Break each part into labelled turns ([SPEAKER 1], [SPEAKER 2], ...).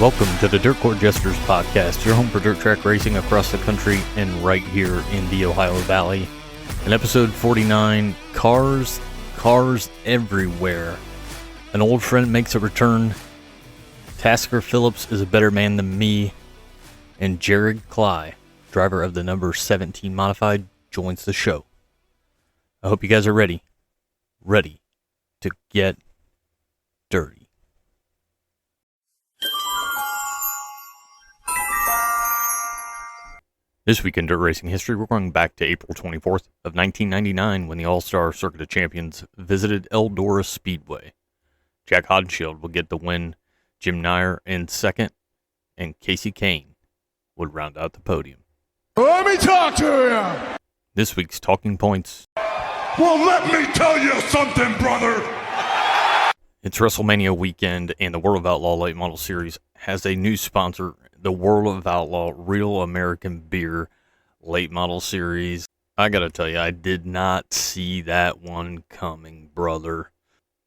[SPEAKER 1] Welcome to the Dirt Court Jesters Podcast, your home for dirt track racing across the country and right here in the Ohio Valley. In episode 49, Cars everywhere. An old friend makes a return. Tasker Phillips is a better man than me. And Jarrod Klay, driver of the number 17 modified, joins the show. I hope you guys are ready to get dirty. This week in dirt racing history, we're going back to April 24th of 1999 when the All-Star Circuit of Champions visited Eldora Speedway. Jack Hodenshield would get the win, Jim Nair in second, and Casey Kane would round out the podium.
[SPEAKER 2] Let me talk to you!
[SPEAKER 1] This week's talking points.
[SPEAKER 2] Well, let me tell you something, brother!
[SPEAKER 1] It's WrestleMania weekend, and the World of Outlaw Late Model Series has a new sponsor, the World of Outlaw Real American Beer Late Model Series. I gotta tell you, I did not see that one coming, brother.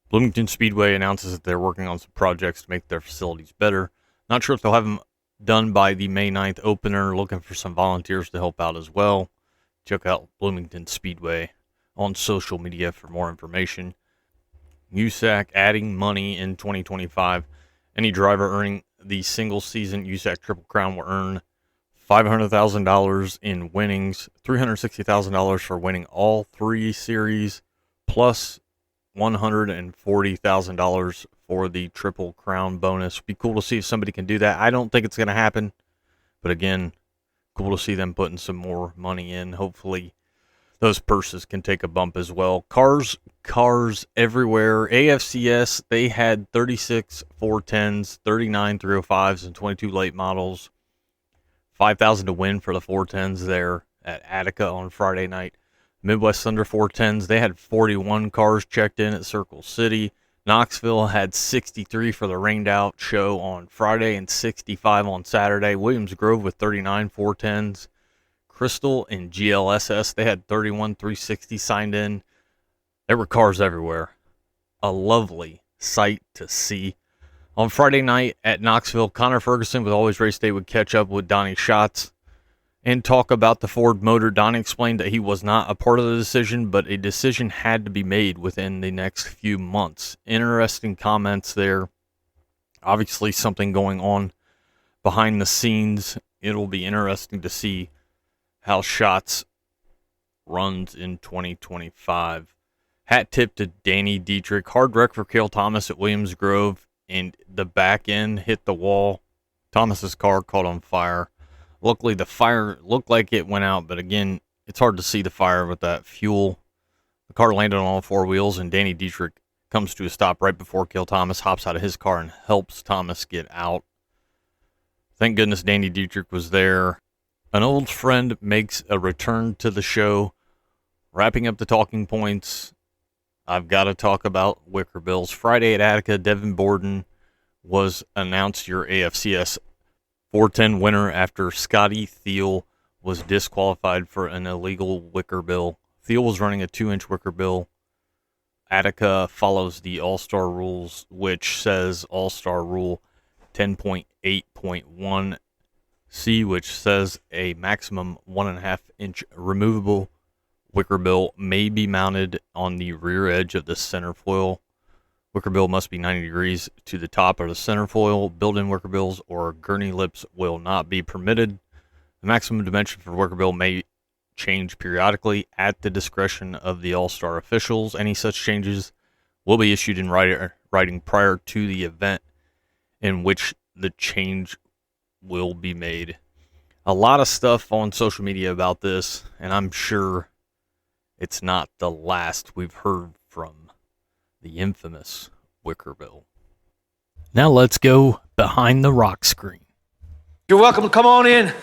[SPEAKER 1] Bloomington Speedway announces that they're working on some projects to make their facilities better. Not sure if they'll have them done by the May 9th opener. Looking for some volunteers to help out as well. Check out Bloomington Speedway on social media for more information. USAC adding money in 2025. Any driver earning the single season USAC Triple Crown will earn $500,000 in winnings, $360,000 for winning all three series, plus $140,000 for the Triple Crown bonus. Be cool to see if somebody can do that. I don't think it's going to happen, but again, cool to see them putting some more money in. Hopefully those purses can take a bump as well. Cars everywhere. AFCS, they had 36 410s, 39 305s, and 22 late models. $5,000 to win for the 410s there at Attica on Friday night. Midwest Thunder 410s, they had 41 cars checked in at Circle City. Knoxville had 63 for the rained out show on Friday and 65 on Saturday. Williams Grove with 39 410s. Crystal and GLSS, they had 31 360 signed in. There were cars everywhere. A lovely sight to see. On Friday night at Knoxville, Connor Ferguson with Always Race Day would catch up with Donnie Schatz and talk about the Ford motor. Donnie explained that he was not a part of the decision, but a decision had to be made within the next few months. Interesting comments there. Obviously something going on behind the scenes. It'll be interesting to see how Schatz runs in 2025. Hat tip to Danny Dietrich. Hard wreck for Cale Thomas at Williams Grove, and the back end hit the wall. Thomas's car caught on fire. Luckily, the fire looked like it went out, but again, it's hard to see the fire with that fuel. The car landed on all four wheels, and Danny Dietrich comes to a stop right before Cale Thomas hops out of his car and helps Thomas get out. Thank goodness Danny Dietrich was there. An old friend makes a return to the show. Wrapping up the talking points, I've got to talk about wickerbills. Friday at Attica, Devin Borden was announced your AFCS 410 winner after Scotty Thiel was disqualified for an illegal wickerbill. Thiel was running a 2-inch wickerbill. Attica follows the All-Star rules, which says All-Star Rule 10.8.1. C, which says a maximum 1.5-inch removable wickerbill may be mounted on the rear edge of the center foil. Wickerbill must be 90 degrees to the top of the center foil. Built-in wickerbills or gurney lips will not be permitted. The maximum dimension for wickerbill may change periodically at the discretion of the All-Star officials. Any such changes will be issued in writing prior to the event in which the change will be made. A lot of stuff on social media about this, and I'm sure it's not the last we've heard from the infamous wickerbill. Now let's go behind the rock screen.
[SPEAKER 3] You're welcome to come on in.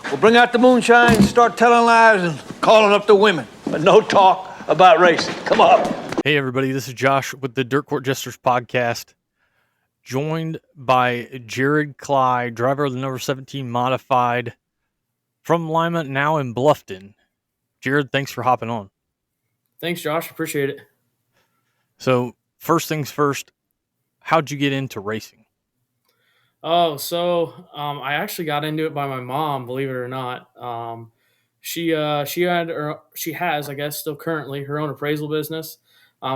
[SPEAKER 3] We'll bring out the moonshine and start telling lies and calling up the women. But no talk about racing. Come on.
[SPEAKER 1] Hey everybody, this is Josh with the Dirt Court Jesters Podcast. Joined by Jarrod Klay, driver of the number 17 modified from Lima, now in Bluffton. Jarrod, thanks for hopping on.
[SPEAKER 4] Thanks, Josh. Appreciate it.
[SPEAKER 1] So, first things first, how'd you get into racing?
[SPEAKER 4] Oh, so I actually got into it by my mom, believe it or not. She has, I guess, still currently her own appraisal business.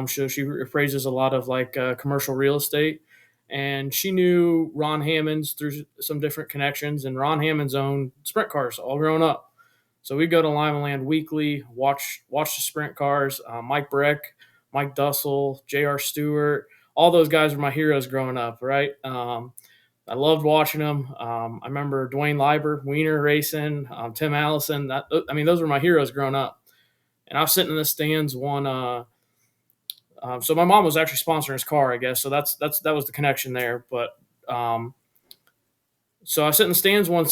[SPEAKER 4] So she appraises a lot of like commercial real estate, and she knew Ron Hammonds through some different connections, and Ron Hammonds owned sprint cars all growing up. So we go to Lima Land weekly, watch the sprint cars. Mike Breck, Mike Dussel, J.R. Stewart, all those guys were my heroes growing up, right? I loved watching them. I remember Dwayne Leiber, Wiener racing, Tim Allison. Those were my heroes growing up. And I was sitting in the stands one. So my mom was actually sponsoring his car, I guess. So that was the connection there. But so I sit in the stands one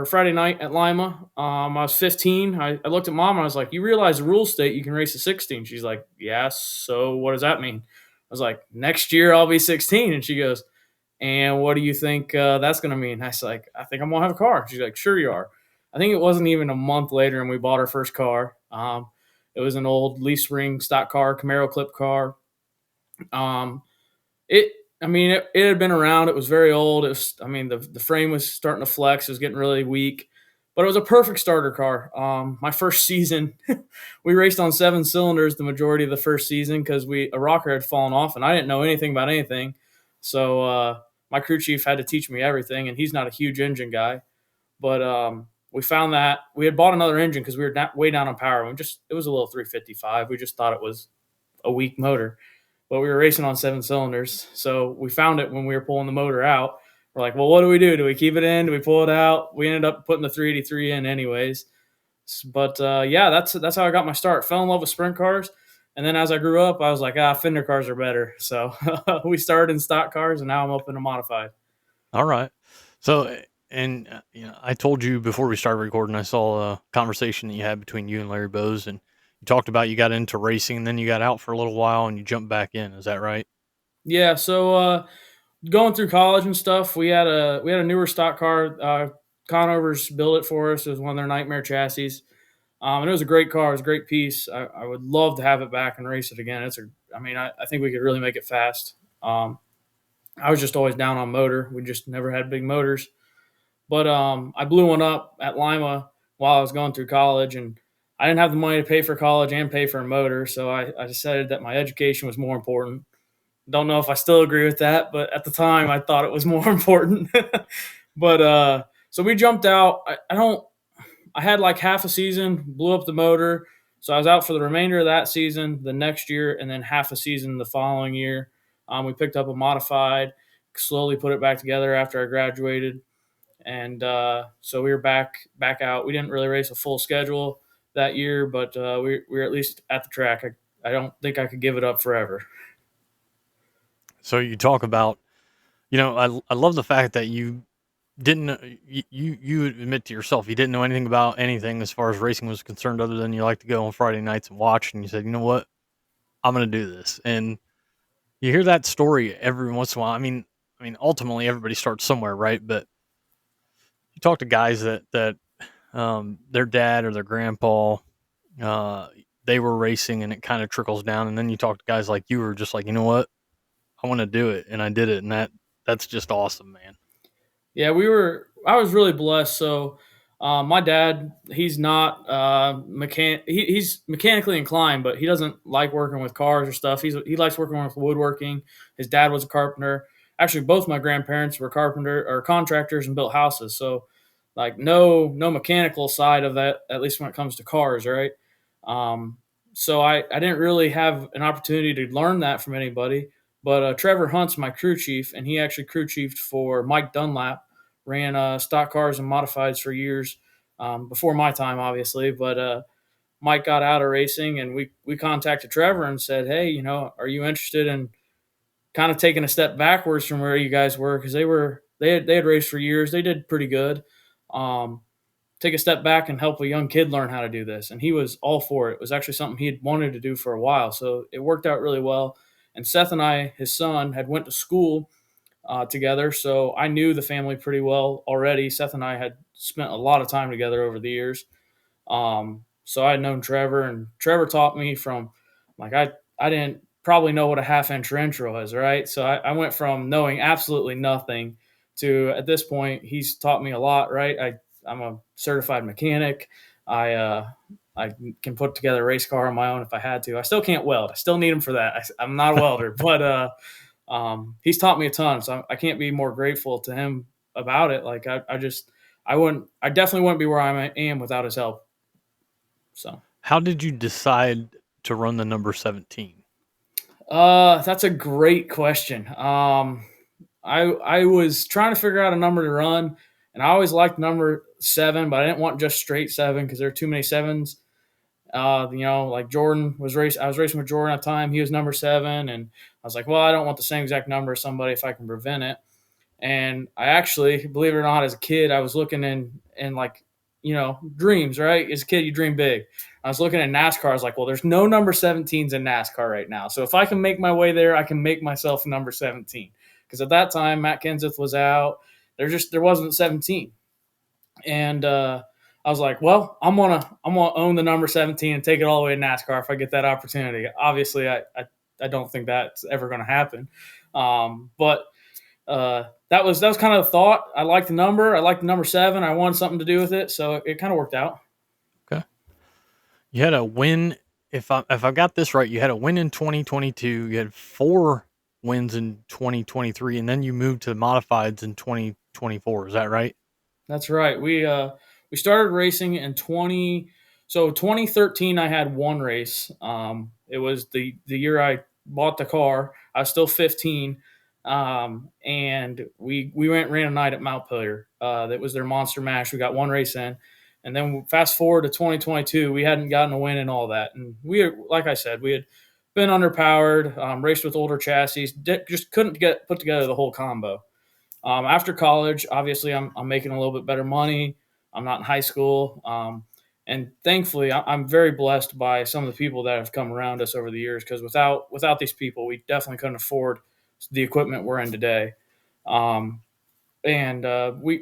[SPEAKER 4] Friday night at Lima. I was 15. I looked at mom and I was like, "You realize the rules state you can race a 16?" She's like, "Yes." So what does that mean? I was like, "Next year I'll be 16." And she goes, "And what do you think that's going to mean?" I was like, "I think I'm going to have a car." She's like, "Sure you are." I think it wasn't even a month later and we bought our first car. It was an old leaf spring stock car, Camaro clip car. Um, it, it had been around. It was very old. It was, the frame was starting to flex. It was getting really weak, but it was a perfect starter car. My first season, we raced on 7 cylinders the majority of the first season because a rocker had fallen off and I didn't know anything about anything. So my crew chief had to teach me everything, and he's not a huge engine guy. But we found that we had bought another engine because we were way down on power. It was a little 355. We just thought it was a weak motor, but we were racing on 7 cylinders. So we found it when we were pulling the motor out. We're like, well, what do we do? Do we keep it in? Do we pull it out? We ended up putting the 383 in anyways. But yeah, that's how I got my start. Fell in love with sprint cars. And then as I grew up, I was like, fender cars are better. So we started in stock cars, and now I'm up into modified.
[SPEAKER 1] All right. So, and I told you before we started recording, I saw a conversation that you had between you and Larry Bowes, and you talked about you got into racing, and then you got out for a little while, and you jumped back in. Is that right?
[SPEAKER 4] Yeah. So going through college and stuff, we had a newer stock car. Conovers built it for us. It was one of their nightmare chassis. And it was a great car. It was a great piece. I would love to have it back and race it again. I think we could really make it fast. I was just always down on motor. We just never had big motors. But I blew one up at Lima while I was going through college, and I didn't have the money to pay for college and pay for a motor. So I decided that my education was more important. Don't know if I still agree with that, but at the time I thought it was more important. But so we jumped out. I had like half a season, blew up the motor. So I was out for the remainder of that season, the next year, and then half a season the following year. We picked up a modified, slowly put it back together after I graduated. And so we were back out. We didn't really race a full schedule that year, but we were at least at the track. I don't think I could give it up forever.
[SPEAKER 1] So you talk about, I love the fact that you didn't, you admit to yourself, you didn't know anything about anything as far as racing was concerned, other than you like to go on Friday nights and watch. And you said, you know what, I'm going to do this. And you hear that story every once in a while. Ultimately everybody starts somewhere, right? But you talk to guys that their dad or their grandpa, they were racing and it kind of trickles down. And then you talk to guys like you were just like, you know what, I want to do it. And I did it. And that's just awesome, man.
[SPEAKER 4] Yeah, I was really blessed. So, my dad, he's not he's mechanically inclined, but he doesn't like working with cars or stuff. He likes working with woodworking. His dad was a carpenter. Actually, both my grandparents were carpenter or contractors and built houses. So, like no mechanical side of that, at least when it comes to cars, right? Um, so I didn't really have an opportunity to learn that from anybody. But Trevor Hunt's my crew chief, and he actually crew chiefed for Mike Dunlap, ran stock cars and modifieds for years before my time, obviously. But Mike got out of racing, and we contacted Trevor and said, hey, are you interested in kind of taking a step backwards from where you guys were? Because they had raced for years. They did pretty good. Take a step back and help a young kid learn how to do this. And he was all for it. It was actually something he had wanted to do for a while. So it worked out really well. And Seth and I, his son, had went to school together. So I knew the family pretty well already. Seth and I had spent a lot of time together over the years. So I had known Trevor, and Trevor taught me from like I didn't probably know what a half-inch wrench was, right? So I went from knowing absolutely nothing to at this point, he's taught me a lot, right? I'm a certified mechanic. I can put together a race car on my own if I had to. I still can't weld. I still need him for that. I'm not a welder, but he's taught me a ton. So I can't be more grateful to him about it. Like I definitely wouldn't be where I am without his help. So
[SPEAKER 1] How did you decide to run the number 17?
[SPEAKER 4] That's a great question. I was trying to figure out a number to run, and I always liked number 7, but I didn't want just straight 7 because there are too many 7s. Like Jordan was I was racing with Jordan at the time. He was number 7, and I was like, well, I don't want the same exact number as somebody if I can prevent it. And I actually, believe it or not, as a kid, I was looking in like, dreams, right? As a kid, you dream big. I was looking at NASCAR. I was like, well, there's no number 17s in NASCAR right now. So if I can make my way there, I can make myself number 17. Because at that time, Matt Kenseth was out. There wasn't 17. And I was like, well, I'm gonna own the number 17 and take it all the way to NASCAR if I get that opportunity. Obviously, I don't think that's ever going to happen. But that was kind of the thought. I liked the number. I liked the number 7. I wanted something to do with it, so it kind of worked out.
[SPEAKER 1] Okay. You had a win. If I got this right, you had a win in 2022. You had 4 wins in 2023, and then you moved to the modifieds in 2024. Is that right?
[SPEAKER 4] That's right. We started racing in 2013. I had 1 race. It was the year I bought the car. I was still 15. And we ran a night at Montpelier. That was their Monster Mash. We got 1 race in, and then fast forward to 2022, we hadn't gotten a win and all that. And like I said, we had been underpowered, raced with older chassis, just couldn't put together the whole combo. After college, obviously I'm making a little bit better money. I'm not in high school. And thankfully, I'm very blessed by some of the people that have come around us over the years, because without these people, we definitely couldn't afford the equipment we're in today. We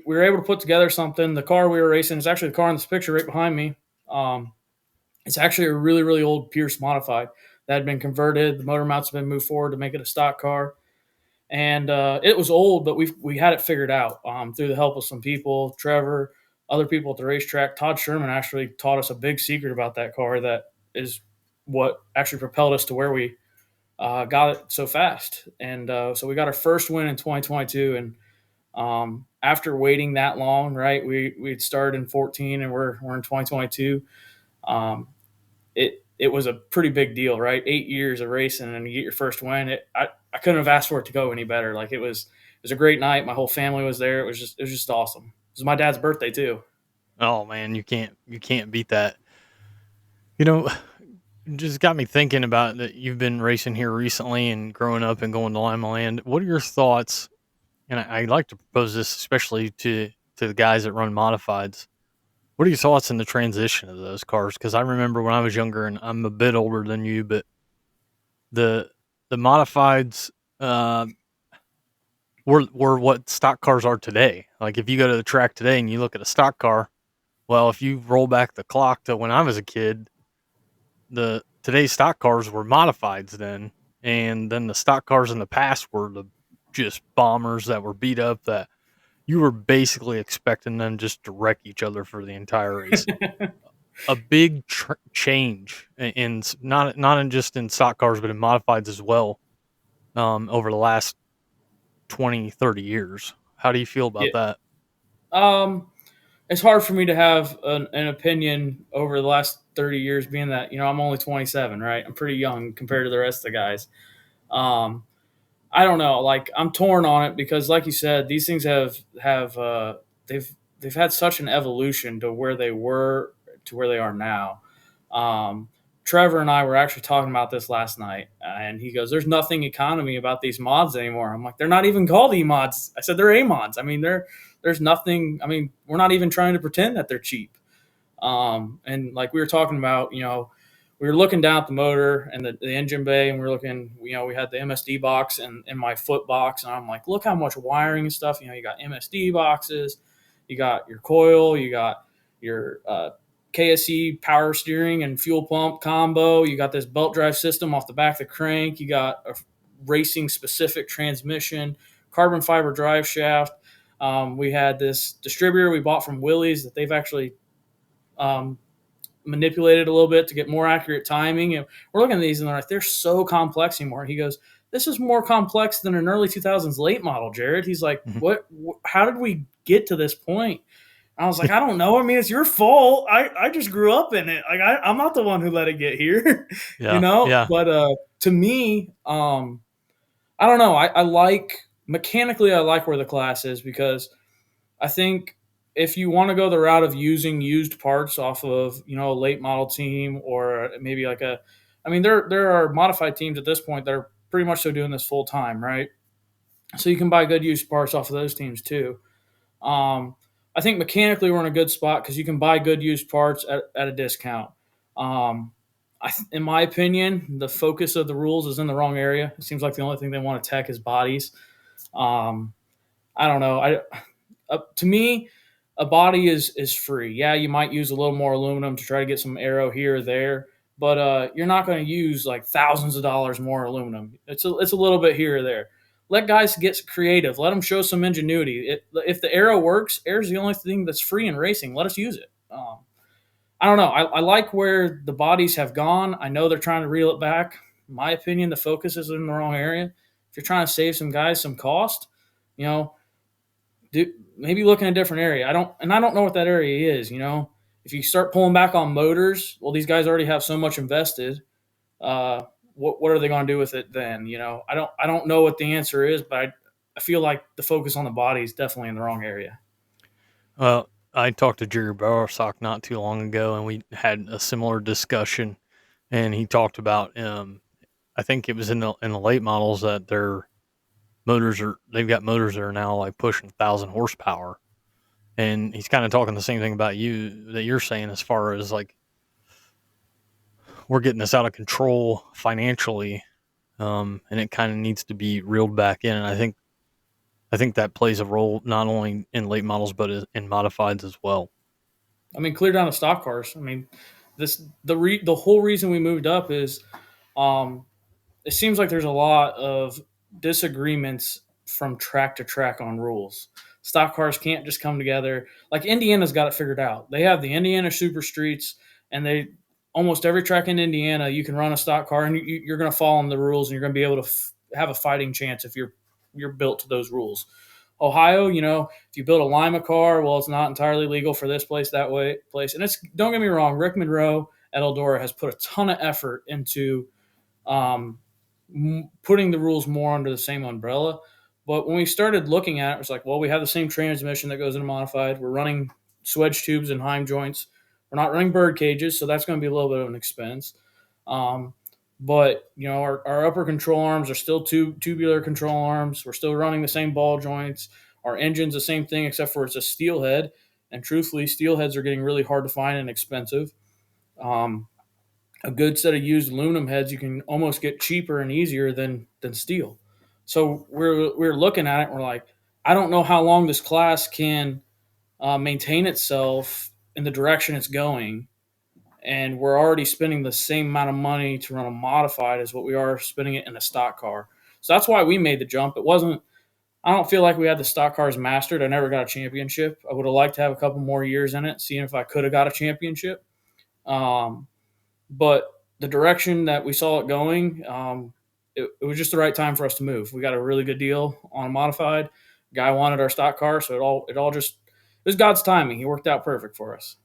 [SPEAKER 4] were able to put together something. The car we were racing is actually the car in this picture right behind me. It's actually a really, really old Pierce modified that had been converted. The motor mounts have been moved forward to make it a stock car. And it was old, but we had it figured out through the help of some people, Trevor, other people at the racetrack. Todd Sherman actually taught us a big secret about that car that is what actually propelled us to where we got it so fast. And so we got our first win in 2022. And after waiting that long, right, we'd started in 14 and we're in 2022. It was a pretty big deal, right? 8 years of racing and you get your first win. I couldn't have asked for it to go any better. Like it was a great night. My whole family was there. It was just awesome. It was my dad's birthday too.
[SPEAKER 1] Oh man, you can't beat that. Just got me thinking about that. You've been racing here recently and growing up and going to Lima Land. What are your thoughts? And I'd like to propose this especially to the guys that run modifieds. What are your thoughts in the transition of those cars? Because I remember when I was younger, and I'm a bit older than you, but the modifieds were what stock cars are today. Like if you go to the track today and you look at a stock car, well, if you roll back the clock to when I was a kid, today's stock cars were modifieds then, and then the stock cars in the past were the just bombers that were beat up that you were basically expecting them just to wreck each other for the entire race. A big change in not in just in stock cars, but in modifieds as well over the last 20, 30 years. How do you feel about that?
[SPEAKER 4] It's hard for me to have an opinion over the last 30 years, being that, I'm only 27, right? I'm pretty young compared to the rest of the guys. I don't know. Like I'm torn on it because, like you said, these things they've had such an evolution to where they were to where they are now. Trevor and I were actually talking about this last night, and he goes, "There's nothing economy about these mods anymore." I'm like, "They're not even called E-mods." I said, "They're A-mods." I mean, there's nothing. I mean, we're not even trying to pretend that they're cheap. And like we were talking about, we were looking down at the motor and the engine bay, and we were looking, we had the MSD box and my foot box. And I'm like, look how much wiring and stuff, you got MSD boxes, you got your coil, you got your KSE power steering and fuel pump combo. You got this belt drive system off the back of the crank. You got a racing specific transmission, carbon fiber drive shaft. We had this distributor we bought from Willys that they've actually manipulated a little bit to get more accurate timing. And we're looking at these and they're so complex anymore. He goes, this is more complex than an early 2000s late model, Jarrod. He's like, how did we get to this point? I was like, I don't know. I mean, it's your fault. I just grew up in it. Like I'm not the one who let it get here,
[SPEAKER 1] Yeah,
[SPEAKER 4] you know?
[SPEAKER 1] yeah.
[SPEAKER 4] But to me, I don't know. I like mechanically, I like where the class is because I think if you want to go the route of using used parts off of, a late model team or maybe there are modified teams at this point that are pretty much so doing this full time, right? So you can buy good used parts off of those teams too. I think mechanically we're in a good spot because you can buy good used parts at a discount. In my opinion, the focus of the rules is in the wrong area. It seems like the only thing they want to tech is bodies. I don't know. To me, a body is free. Yeah, you might use a little more aluminum to try to get some aero here or there, but you're not going to use like thousands of dollars more aluminum. It's a little bit here or there. Let guys get creative. Let them show some ingenuity. If the aero works, air is the only thing that's free in racing. Let us use it. I don't know. I like where the bodies have gone. I know they're trying to reel it back. In my opinion, the focus is in the wrong area. If you're trying to save some guys some cost, maybe look in a different area. I don't know what that area is. If you start pulling back on motors, well, these guys already have so much invested. What are they going to do with it then? I don't know what the answer is, but I feel like the focus on the body is definitely in the wrong area.
[SPEAKER 1] Well, I talked to Jerry Bowersock not too long ago, and we had a similar discussion. And he talked about, I think it was in the late models that they've got motors that are now like pushing 1,000 horsepower. And he's kind of talking the same thing about you're saying as far as like we're getting this out of control financially, and it kind of needs to be reeled back in. And I think that plays a role not only in late models but in modifieds as well.
[SPEAKER 4] I mean, clear down to stock cars. I mean, the whole reason we moved up is, it seems like there's a lot of disagreements from track to track on rules. Stock cars can't just come together. Like Indiana's got it figured out. They have the Indiana Super Streets, and almost every track in Indiana you can run a stock car, and you're going to follow the rules, and you're going to be able to have a fighting chance if you're built to those rules. Ohio, if you build a Lima car, well, it's not entirely legal for this place, that place. And don't get me wrong, Rick Monroe at Eldora has put a ton of effort into putting the rules more under the same umbrella. But when we started looking at it, it's like, well, we have the same transmission that goes into modified. We're running swedge tubes and heim joints. We're not running bird cages, so that's going to be a little bit of an expense. But, our upper control arms are still tubular control arms. We're still running the same ball joints. Our engine's the same thing, except for it's a steel head. And truthfully, steel heads are getting really hard to find and expensive. A good set of used aluminum heads you can almost get cheaper and easier than steel. So we're looking at it and we're like, I don't know how long this class can maintain itself in the direction it's going. And we're already spending the same amount of money to run a modified as what we are spending it in a stock car. So that's why we made the jump. I don't feel like we had the stock cars mastered. I never got a championship. I would have liked to have a couple more years in it, seeing if I could have got a championship. But the direction that we saw it going, it was just the right time for us to move. We got a really good deal on a modified. Guy wanted our stock car, so it was God's timing. He worked out perfect for us.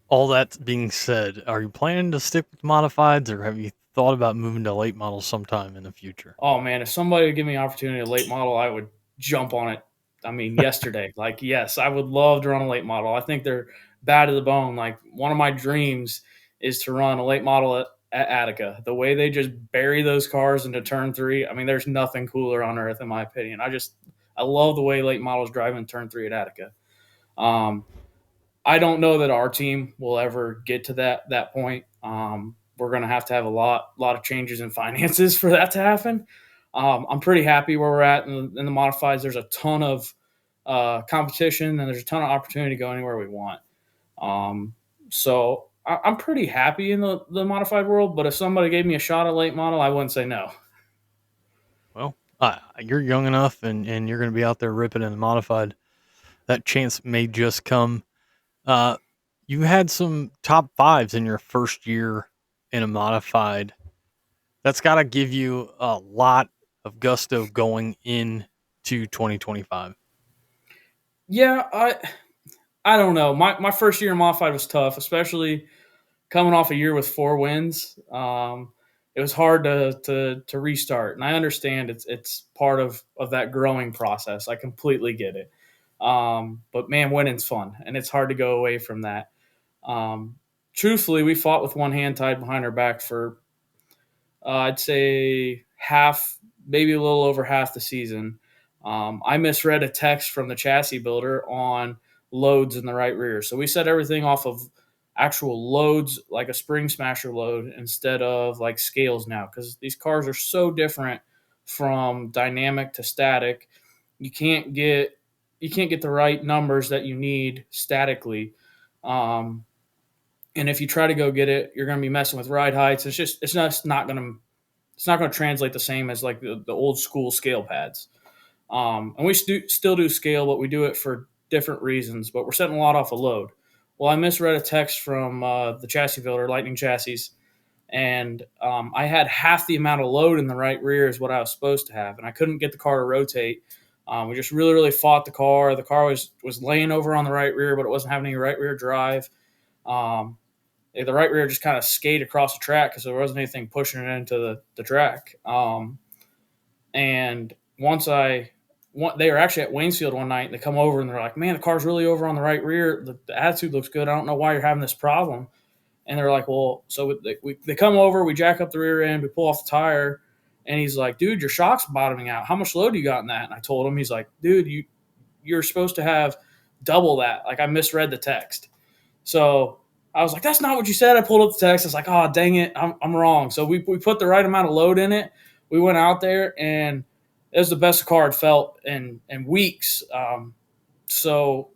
[SPEAKER 1] All that being said, are you planning to stick with modifieds, or have you thought about moving to late models sometime in the future?
[SPEAKER 4] Oh man, if somebody would give me an opportunity a late model, I would jump on it. I mean, yesterday. Like, yes, I would love to run a late model. I think they're bad to the bone. Like, one of my dreams is to run a late model at Attica. The way they just bury those cars into turn 3, I mean, there's nothing cooler on earth, in my opinion. I love the way late models drive in turn 3 at Attica. I don't know that our team will ever get to that point. We're going to have a lot of changes in finances for that to happen. I'm pretty happy where we're at in the modifieds. There's a ton of competition, and there's a ton of opportunity to go anywhere we want. So I'm pretty happy in the modified world, but if somebody gave me a shot at late model, I wouldn't say no.
[SPEAKER 1] Well, You're young enough, and you're going to be out there ripping in the modified. That chance may just come. You had some top fives in your first year in a modified. That's got to give you a lot of gusto going into 2025.
[SPEAKER 4] Yeah, I don't know. My first year in modified was tough, especially coming off a year with 4 wins. It was hard to restart, and I understand it's part of that growing process. I completely get it. But man, winning's fun, and it's hard to go away from that. Truthfully, we fought with one hand tied behind our back for I'd say half, maybe a little over half the season. I misread a text from the chassis builder on loads in the right rear. So we set everything off of actual loads, like a spring smasher load, instead of like scales now, because these cars are so different from dynamic to static. You can't get the right numbers that you need statically. And if you try to go get it, you're going to be messing with ride heights. It's not going to translate the same as like the old school scale pads. And we still do scale, but we do it for different reasons. But we're setting a lot off a load. Well, I misread a text from the chassis builder, Lightning Chassis, and I had half the amount of load in the right rear as what I was supposed to have, and I couldn't get the car to rotate. We just really, really fought the car. The car was laying over on the right rear, but it wasn't having any right rear drive. The right rear just kind of skated across the track because there wasn't anything pushing it into the track. And once they were actually at Waynesfield one night, and they come over and they're like, man, the car's really over on the right rear. The attitude looks good. I don't know why you're having this problem. And they're like, well, so they come over, we jack up the rear end, we pull off the tire, and he's like, dude, your shock's bottoming out. How much load do you got in that? And I told him, he's like, dude, you're supposed to have double that. Like, I misread the text. So I was like, that's not what you said. I pulled up the text. I was like, oh, dang it, I'm wrong. So we put the right amount of load in it. We went out there, and it was the best the car had felt in weeks. So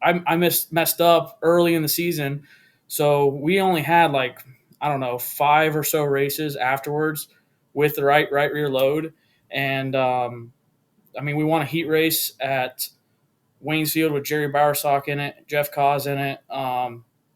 [SPEAKER 4] I messed up early in the season. So we only had like, I don't know, 5 or so races afterwards with the right rear load. And we won a heat race at Waynesfield with Jerry Bowersock in it, Jeff Cause in it,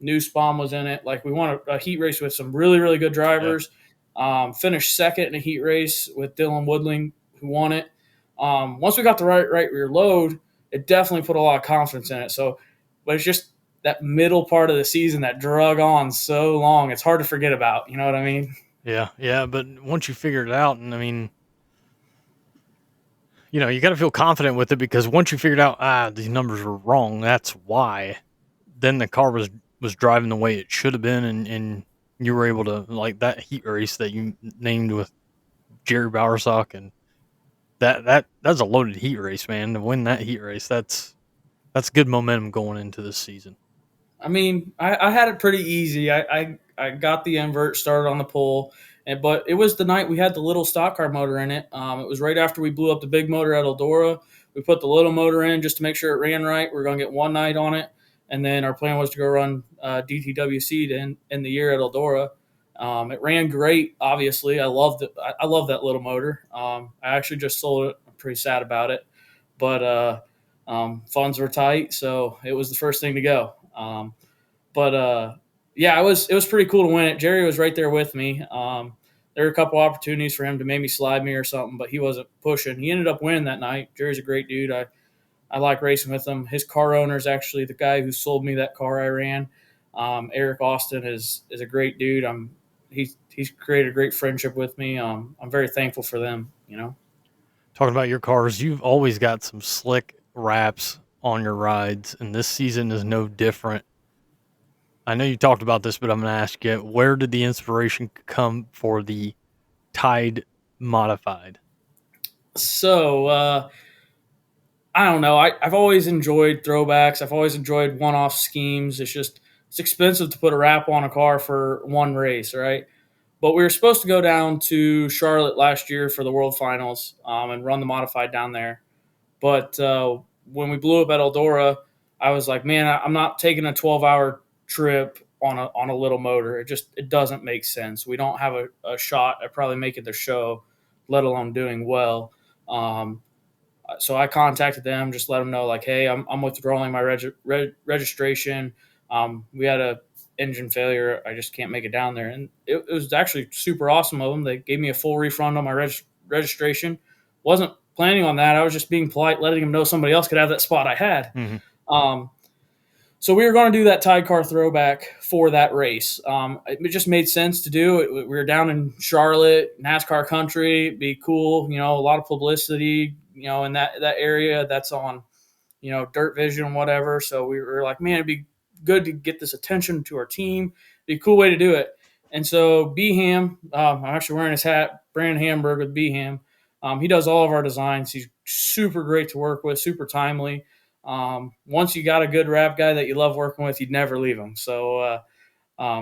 [SPEAKER 4] New Spawn was in it. Like, we won a heat race with some really, really good drivers. Yeah. Finished second in a heat race with Dylan Woodling, who won it. Once we got the right rear load, it definitely put a lot of confidence in it. So, but it's just that middle part of the season that drug on so long, it's hard to forget about. You know what I mean?
[SPEAKER 1] Yeah. But once you figure it out, and I mean, you got to feel confident with it, because once you figured out, these numbers were wrong, that's why, then the car was driving the way it should have been, and you were able to, like that heat race that you named with Jerry Bowersock, and that's a loaded heat race, man. To win that heat race, that's good momentum going into this season.
[SPEAKER 4] I mean, I had it pretty easy. I got the invert started on the pole, but it was the night we had the little stock car motor in it. It was right after we blew up the big motor at Eldora. We put the little motor in just to make sure it ran right. We were going to get one night on it, and then our plan was to go run DTWC to end the year at Eldora. It ran great, obviously. I loved it. I love that little motor. I actually just sold it. I'm pretty sad about it, but funds were tight, so it was the first thing to go. Yeah, it was pretty cool to win it. Jerry was right there with me. There were a couple opportunities for him to maybe slide me or something, but he wasn't pushing. He ended up winning that night. Jerry's a great dude. I like racing with him. His car owner is actually the guy who sold me that car I ran. Eric Austin is a great dude. He's created a great friendship with me. I'm very thankful for them,
[SPEAKER 1] Talking about your cars, you've always got some slick wraps on your rides, and this season is no different. I know you talked about this, but I'm going to ask you, where did the inspiration come for the Tide Modified?
[SPEAKER 4] So, I don't know. I've always enjoyed throwbacks. I've always enjoyed one-off schemes. It's expensive to put a wrap on a car for one race, right? But we were supposed to go down to Charlotte last year for the World Finals and run the modified down there. But when we blew up at Eldora, I was like, man, I'm not taking a 12-hour trip on a little motor. It doesn't make sense. We don't have a shot at probably making the show, let alone doing well. So I contacted them, just let them know like, hey, I'm withdrawing my registration. We had a engine failure. I just can't make it down there. And it was actually super awesome of them. They gave me a full refund on my registration. Wasn't planning on that. I was just being polite, letting them know somebody else could have that spot I had.
[SPEAKER 1] Mm-hmm.
[SPEAKER 4] So we were going to do that Tide Car throwback for that race. It just made sense to do it. We were down in Charlotte, NASCAR country. It'd be cool, a lot of publicity, in that area that's on, Dirt Vision, whatever. So we were like, man, it'd be good to get this attention to our team. It'd be a cool way to do it. And so B-Ham, I'm actually wearing his hat, Brandon Hamburg with B-Ham. He does all of our designs. He's super great to work with, super timely. Once you got a good rap guy that you love working with, you'd never leave him. So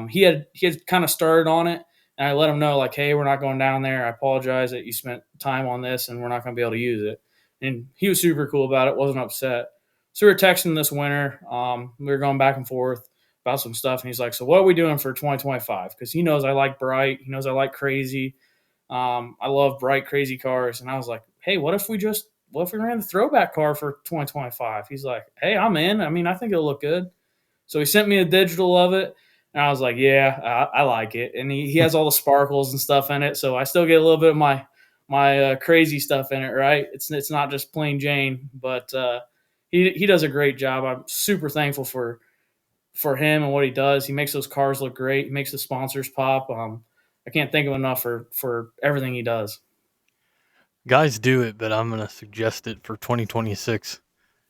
[SPEAKER 4] he had kind of started on it, and I let him know like, hey, we're not going down there. I apologize that you spent time on this, and we're not going to be able to use it. And he was super cool about it, wasn't upset. So we were texting this winter. We were going back and forth about some stuff, and he's like, so what are we doing for 2025? Because he knows I like bright. He knows I like crazy. I love bright, crazy cars. And I was like, hey, what if we ran the throwback car for 2025? He's like, hey, I'm in. I mean, I think it'll look good. So he sent me a digital of it. And I was like, yeah, I like it. And he has all the sparkles and stuff in it. So I still get a little bit of my crazy stuff in it, right? It's not just plain Jane, but he does a great job. I'm super thankful for him and what he does. He makes those cars look great. He makes the sponsors pop. I can't thank him enough for everything he does.
[SPEAKER 1] Guys do it, but I'm going to suggest it for 2026.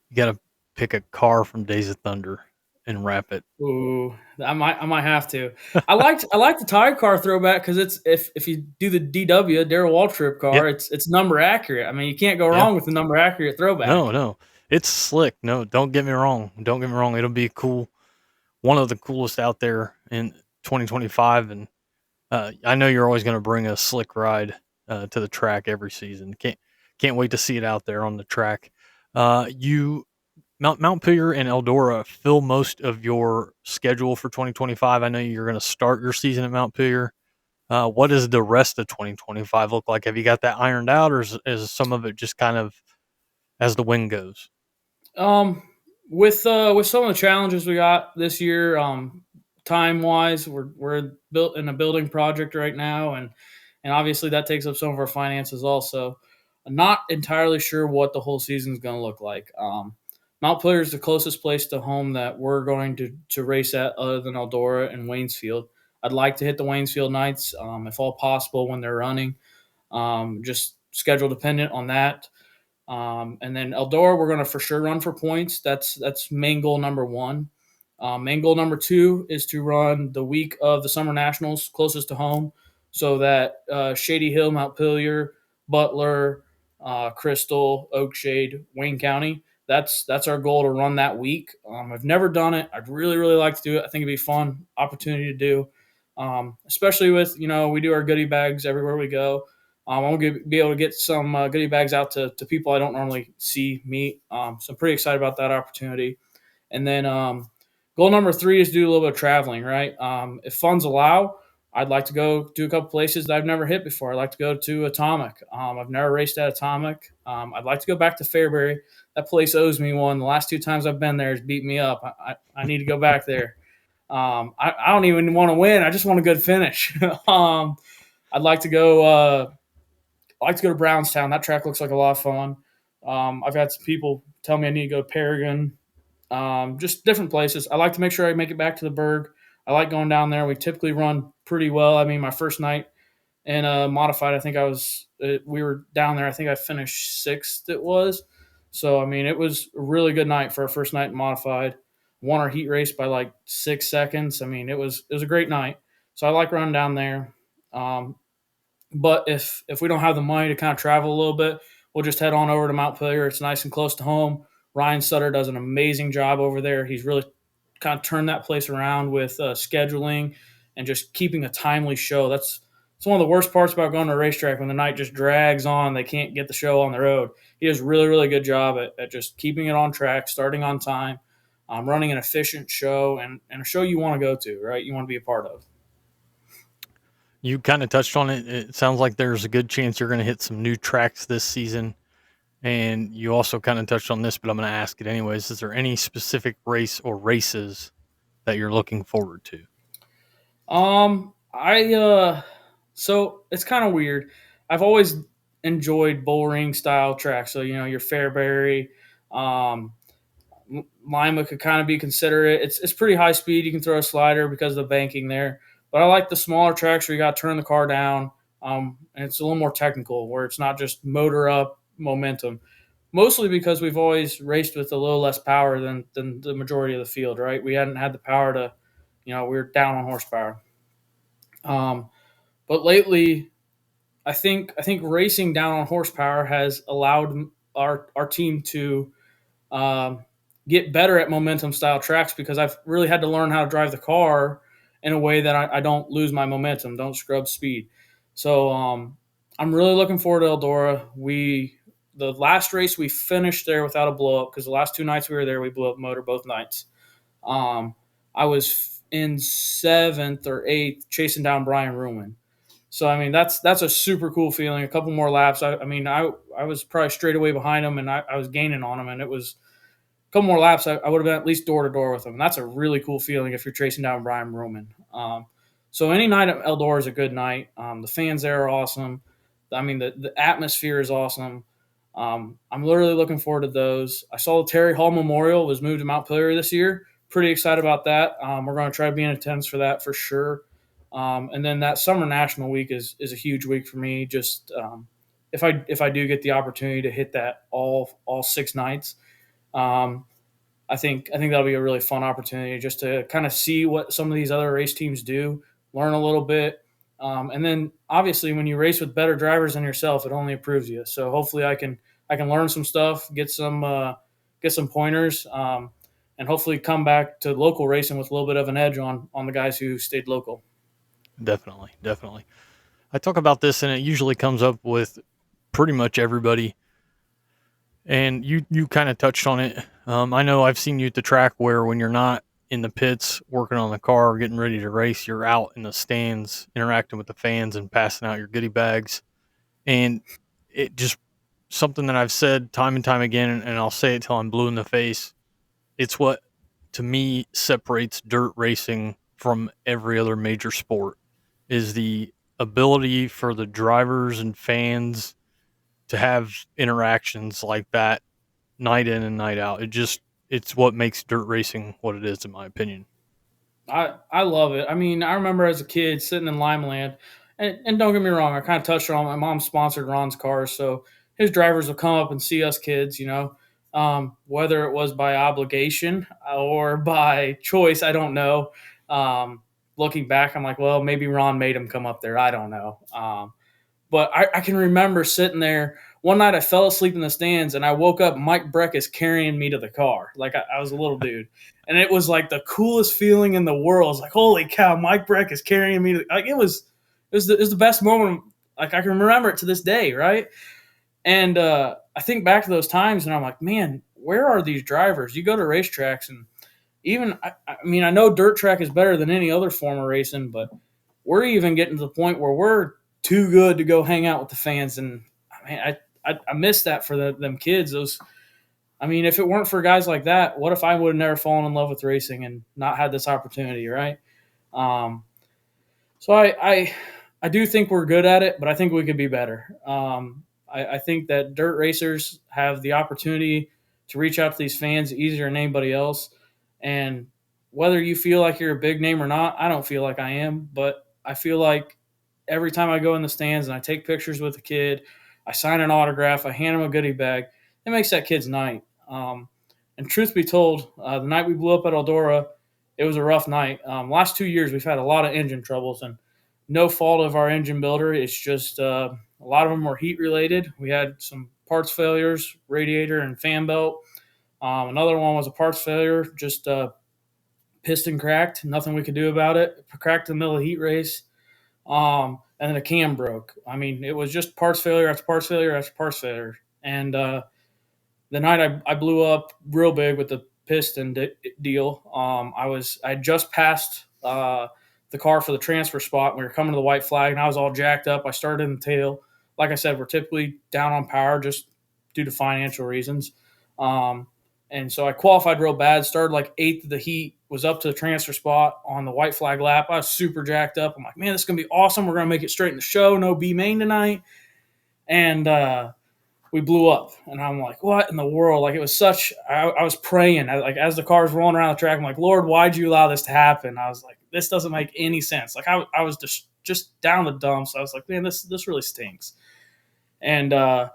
[SPEAKER 1] You got to pick a car from Days of Thunder and wrap it.
[SPEAKER 4] Ooh, I might have to. I like the Tide Car throwback because it's if you do the DW Darrell Waltrip car,
[SPEAKER 1] Yep.
[SPEAKER 4] it's number accurate. I mean, you can't go wrong with the number accurate throwback.
[SPEAKER 1] No, it's slick. No, don't get me wrong. It'll be cool. One of the coolest out there in 2025, and I know you're always going to bring a slick ride to the track every season. Can't wait to see it out there on the track. Montpelier and Eldora fill most of your schedule for 2025. I know you're going to start your season at Montpelier. What does the rest of 2025 look like? Have you got that ironed out, or is some of it just kind of as the wind goes?
[SPEAKER 4] With some of the challenges we got this year, time wise, we're built in a building project right now, and obviously that takes up some of our finances also. I'm not entirely sure what the whole season is going to look like. Montpelier is the closest place to home that we're going to race at, other than Eldora and Waynesfield. I'd like to hit the Waynesfield nights, if all possible, when they're running. Just schedule dependent on that. And then Eldora, we're going to for sure run for points. That's main goal number one. Main goal number two is to run the week of the Summer Nationals closest to home, so that Shady Hill, Montpelier, Butler, Crystal, Oakshade, Wayne County. That's our goal to run that week. I've never done it. I'd really, really like to do it. I think it'd be a fun opportunity to do, especially with, we do our goodie bags everywhere we go. I'm going to be able to get some goodie bags out to people I don't normally meet. So I'm pretty excited about that opportunity. And then goal number three is to do a little bit of traveling, right? If funds allow, I'd like to go to a couple places that I've never hit before. I'd like to go to Atomic. I've never raced at Atomic. I'd like to go back to Fairbury. That place owes me one. The last two times I've been there, it's beat me up. I need to go back there. I don't even want to win. I just want a good finish. I'd like to go. I like to go to Brownstown. That track looks like a lot of fun. I've had some people tell me I need to go to Paragon. Just different places. I like to make sure I make it back to the Berg. I like going down there. We typically run pretty well. I mean, my first night in modified, I think we were down there. I think I finished sixth. It was. So, I mean, it was a really good night for our first night in modified. Won our heat race by like 6 seconds. I mean, it was a great night. So I like running down there. But if we don't have the money to kind of travel a little bit, we'll just head on over to Montpelier. It's nice and close to home. Ryan Sutter does an amazing job over there. He's really kind of turned that place around with scheduling and just keeping a timely show. That's one of the worst parts about going to a racetrack, when the night just drags on. They can't get the show on the road. He does a really, really good job at just keeping it on track, starting on time, running an efficient show, and a show you want to go to, right? You want to be a part of.
[SPEAKER 1] You kind of touched on it. It sounds like there's a good chance you're going to hit some new tracks this season. And you also kind of touched on this, but I'm going to ask it anyways. Is there any specific race or races that you're looking forward to?
[SPEAKER 4] So it's kind of weird. I've always enjoyed bull ring style tracks. So, your Fairbury, um, Lima could kind of be considered. It's pretty high speed. You can throw a slider because of the banking there. But I like the smaller tracks where you got to turn the car down. And it's a little more technical, where it's not just motor up, momentum. Mostly because we've always raced with a little less power than the majority of the field, right? We hadn't had the power to, we were down on horsepower. But lately, I think racing down on horsepower has allowed our team to get better at momentum style tracks, because I've really had to learn how to drive the car in a way that I don't lose my momentum, don't scrub speed. So I'm really looking forward to Eldora. The last race we finished there without a blow up, because the last 2 nights we were there, we blew up motor both nights. I was in 7th or 8th chasing down Brian Ruhlman. So, I mean, that's a super cool feeling. A couple more laps. I was probably straight away behind him, and I was gaining on him, and it was a couple more laps. I would have been at least door to door with him. And that's a really cool feeling if you're chasing down Brian Ruhlman. So any night at Eldora is a good night. The fans there are awesome. I mean, the atmosphere is awesome. I'm literally looking forward to those. I saw the Terry Hall Memorial was moved to Mount Pilgrim this year. Pretty excited about that. We're going to try to be in attendance for that for sure. And then that Summer National Week is a huge week for me. Just if I do get the opportunity to hit that all 6 nights, I think that'll be a really fun opportunity just to kind of see what some of these other race teams do, learn a little bit. And then obviously when you race with better drivers than yourself, it only improves you. So hopefully I can learn some stuff, get some pointers, and hopefully come back to local racing with a little bit of an edge on the guys who stayed local.
[SPEAKER 1] Definitely. I talk about this, and it usually comes up with pretty much everybody. And you kind of touched on it. I know I've seen you at the track where when you're not in the pits working on the car, getting ready to race, you're out in the stands interacting with the fans and passing out your goodie bags. And it just something that I've said time and time again, and I'll say it till I'm blue in the face. It's what, to me, separates dirt racing from every other major sport, is the ability for the drivers and fans to have interactions like that night in and night out. It's what makes dirt racing what it is, in my opinion.
[SPEAKER 4] I love it. I mean, I remember as a kid sitting in Limeland, and don't get me wrong, I kind of touched on my mom sponsored Ron's cars, so his drivers will come up and see us kids, whether it was by obligation or by choice, I don't know. Looking back, I'm like, well, maybe Ron made him come up there. I don't know. But I can remember sitting there. One night I fell asleep in the stands, and I woke up, Mike Breck is carrying me to the car. Like I was a little dude. And it was like the coolest feeling in the world. It's like, holy cow, Mike Breck is carrying me. Like it was the best moment. Like I can remember it to this day, right? And I think back to those times, and I'm like, man, where are these drivers? You go to racetracks, and even I know dirt track is better than any other form of racing, but we're even getting to the point where we're too good to go hang out with the fans. And I miss that for them kids. If it weren't for guys like that, what if I would have never fallen in love with racing and not had this opportunity, right? So I do think we're good at it, but I think we could be better. I think that dirt racers have the opportunity to reach out to these fans easier than anybody else. And whether you feel like you're a big name or not, I don't feel like I am, but I feel like every time I go in the stands and I take pictures with a kid, I sign an autograph, I hand him a goodie bag, it makes that kid's night. And truth be told, the night we blew up at Eldora, it was a rough night. Last 2 years, we've had a lot of engine troubles, and no fault of our engine builder. It's just a lot of them were heat related. We had some parts failures, radiator and fan belt. Another one was a parts failure, just piston cracked. Nothing we could do about it. Cracked in the middle of the heat race. And then a cam broke. It was just parts failure after parts failure after parts failure. And the night I blew up real big with the piston deal, I had just passed the car for the transfer spot. We were coming to the white flag, and I was all jacked up. I started in the tail. Like I said, we're typically down on power, just due to financial reasons. And so I qualified real bad, started like 8th of the heat, was up to the transfer spot on the white flag lap. I was super jacked up. I'm like, man, this is going to be awesome. We're going to make it straight in the show. No B main tonight. And we blew up. And I'm like, what in the world? Like, it was such – I was praying. As the car was rolling around the track, I'm like, Lord, why'd you allow this to happen? I was like, this doesn't make any sense. Like, I was just down the dumps. I was like, man, this really stinks. And I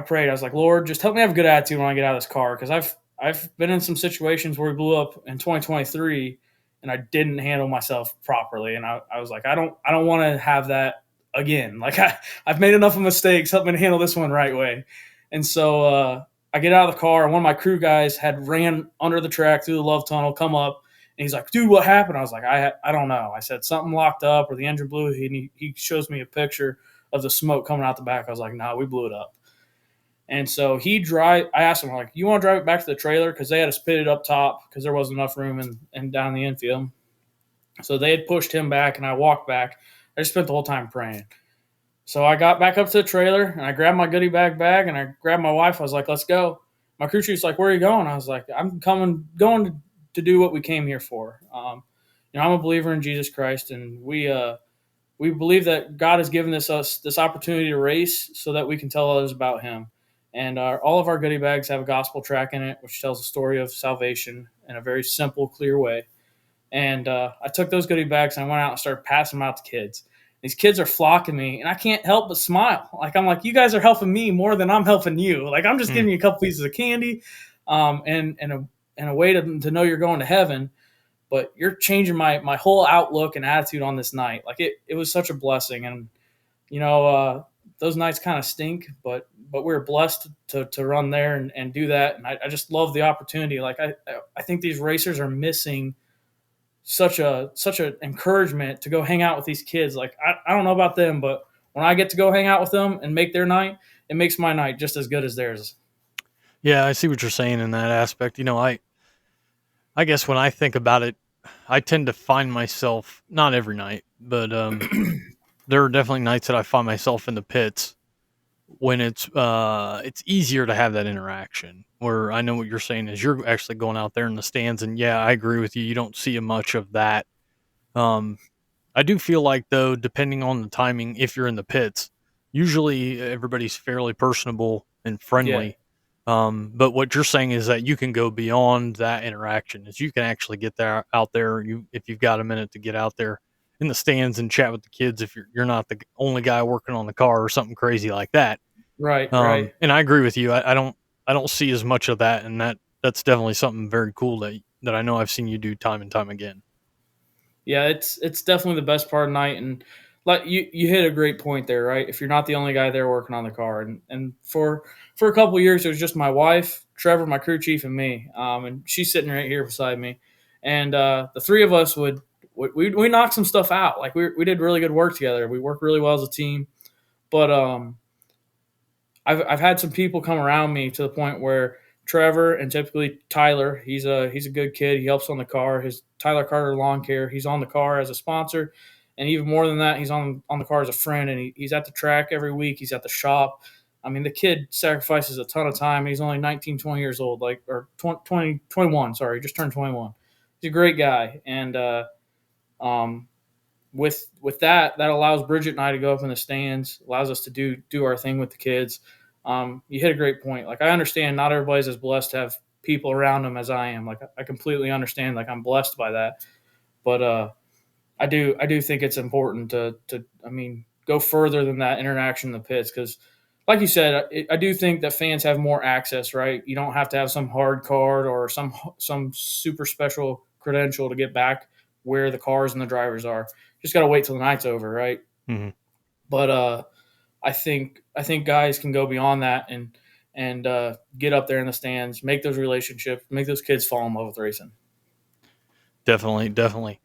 [SPEAKER 4] prayed. I was like, Lord, just help me have a good attitude when I get out of this car, because I've been in some situations where we blew up in 2023 and I didn't handle myself properly. And I was like, I don't want to have that again. Like, I've made enough of mistakes. Help me to handle this one right way. And so I get out of the car, and one of my crew guys had ran under the track through the love tunnel, come up, and he's like, dude, what happened? I was like, I don't know. I said, something locked up or the engine blew. He shows me a picture of the smoke coming out the back. I was like, nah, we blew it up. And so I asked him, like, you want to drive it back to the trailer? Because they had us pitted up top because there wasn't enough room and down the infield. So they had pushed him back, and I walked back. I just spent the whole time praying. So I got back up to the trailer, and I grabbed my goodie bag, and I grabbed my wife. I was like, let's go. My crew chief's like, where are you going? I was like, I'm going to do what we came here for. I'm a believer in Jesus Christ, and we believe that God has given us this opportunity to race so that we can tell others about him. And all of our goodie bags have a gospel track in it, which tells the story of salvation in a very simple, clear way. And I took those goodie bags and I went out and started passing them out to kids. These kids are flocking me, and I can't help but smile. Like, I'm like, you guys are helping me more than I'm helping you. Like, I'm just giving you a couple pieces of candy and a way to know you're going to heaven. But you're changing my whole outlook and attitude on this night. Like, it was such a blessing. And, those nights kind of stink, but we're blessed to run there and do that. And I just love the opportunity. Like, I think these racers are missing such a encouragement to go hang out with these kids. Like, I don't know about them, but when I get to go hang out with them and make their night, it makes my night just as good as theirs.
[SPEAKER 1] Yeah, I see what you're saying in that aspect. I guess when I think about it, I tend to find myself, not every night, but there are definitely nights that I find myself in the pits when it's easier to have that interaction, where I know what you're saying is you're actually going out there in the stands, and yeah, I agree with you. You don't see much of that. I do feel like, though, depending on the timing, if you're in the pits, usually everybody's fairly personable and friendly. Yeah. But what you're saying is that you can go beyond that interaction. Is you can actually get there out there. If you've got a minute to get out there in the stands and chat with the kids, if you're not the only guy working on the car or something crazy like that.
[SPEAKER 4] Right. Right.
[SPEAKER 1] And I agree with you. I don't see as much of that, and that's definitely something very cool that I know I've seen you do time and time again.
[SPEAKER 4] Yeah, it's definitely the best part of the night. And like you hit a great point there, right? If you're not the only guy there working on the car, and for a couple of years it was just my wife, Trevor, my crew chief, and me. And she's sitting right here beside me. And the three of us we knocked some stuff out. Like, we did really good work together. We worked really well as a team. But I've had some people come around me to the point where Trevor, and typically Tyler, he's a good kid. He helps on the car. His Tyler Carter Lawn Care, he's on the car as a sponsor. And even more than that, he's on the car as a friend, and he's at the track every week. He's at the shop. I mean, the kid sacrifices a ton of time. He's only 19, 20 years old, or 20, 21, sorry, just turned 21. He's a great guy. And with that allows Bridget and I to go up in the stands, allows us to do our thing with the kids. You hit a great point. Like, I understand not everybody's as blessed to have people around them as I am. Like, I completely understand. Like, I'm blessed by that. But I do think it's important to go further than that interaction in the pits, because, like you said, I do think that fans have more access, right? You don't have to have some hard card or some super special credential to get back where the cars and the drivers are. Just got to wait till the night's over, right?
[SPEAKER 1] Mm-hmm.
[SPEAKER 4] But I think guys can go beyond that and get up there in the stands, make those relationships, make those kids fall in love with racing.
[SPEAKER 1] Definitely.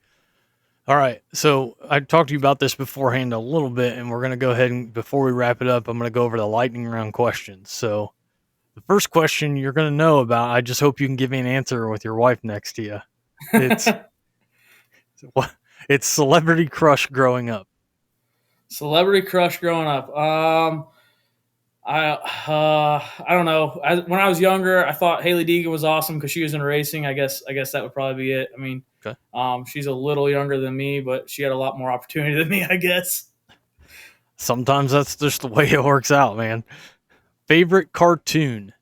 [SPEAKER 1] All right, so I talked to you about this beforehand a little bit, and we're going to go ahead and, before we wrap it up, I'm going to go over the lightning round questions. So the first question you're going to know about, I just hope you can give me an answer with your wife next to you. It's celebrity crush growing up.
[SPEAKER 4] Celebrity crush growing up. I don't know. When I was younger, I thought Haley Deegan was awesome because she was in racing. I guess that would probably be it. I mean,
[SPEAKER 1] Okay.
[SPEAKER 4] She's a little younger than me, but she had a lot more opportunity than me, I guess.
[SPEAKER 1] Sometimes that's just the way it works out, man. Favorite cartoon?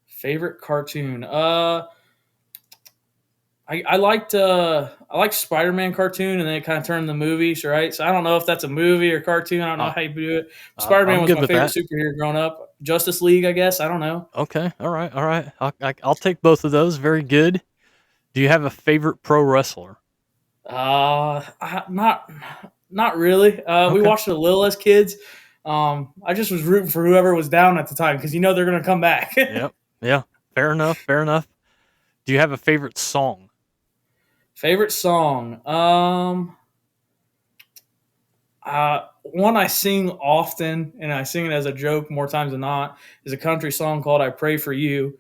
[SPEAKER 4] Favorite cartoon? I liked Spider-Man cartoon, and then it kind of turned the movies, right? So I don't know if that's a movie or cartoon. I don't know how you do it. Spider-Man
[SPEAKER 1] I'm
[SPEAKER 4] was
[SPEAKER 1] good
[SPEAKER 4] my
[SPEAKER 1] with
[SPEAKER 4] favorite
[SPEAKER 1] that.
[SPEAKER 4] superhero growing up. Justice League, I guess. I don't know.
[SPEAKER 1] Okay. All right. I'll take both of those. Very good. Do you have a favorite pro wrestler?
[SPEAKER 4] Not really. We
[SPEAKER 1] Okay.
[SPEAKER 4] watched it a little as kids. I just was rooting for whoever was down at the time because they're going to come back.
[SPEAKER 1] Yep. Yeah. Fair enough. Do you have a favorite song?
[SPEAKER 4] Favorite song? One I sing often, and I sing it as a joke more times than not, is a country song called "I Pray for You,"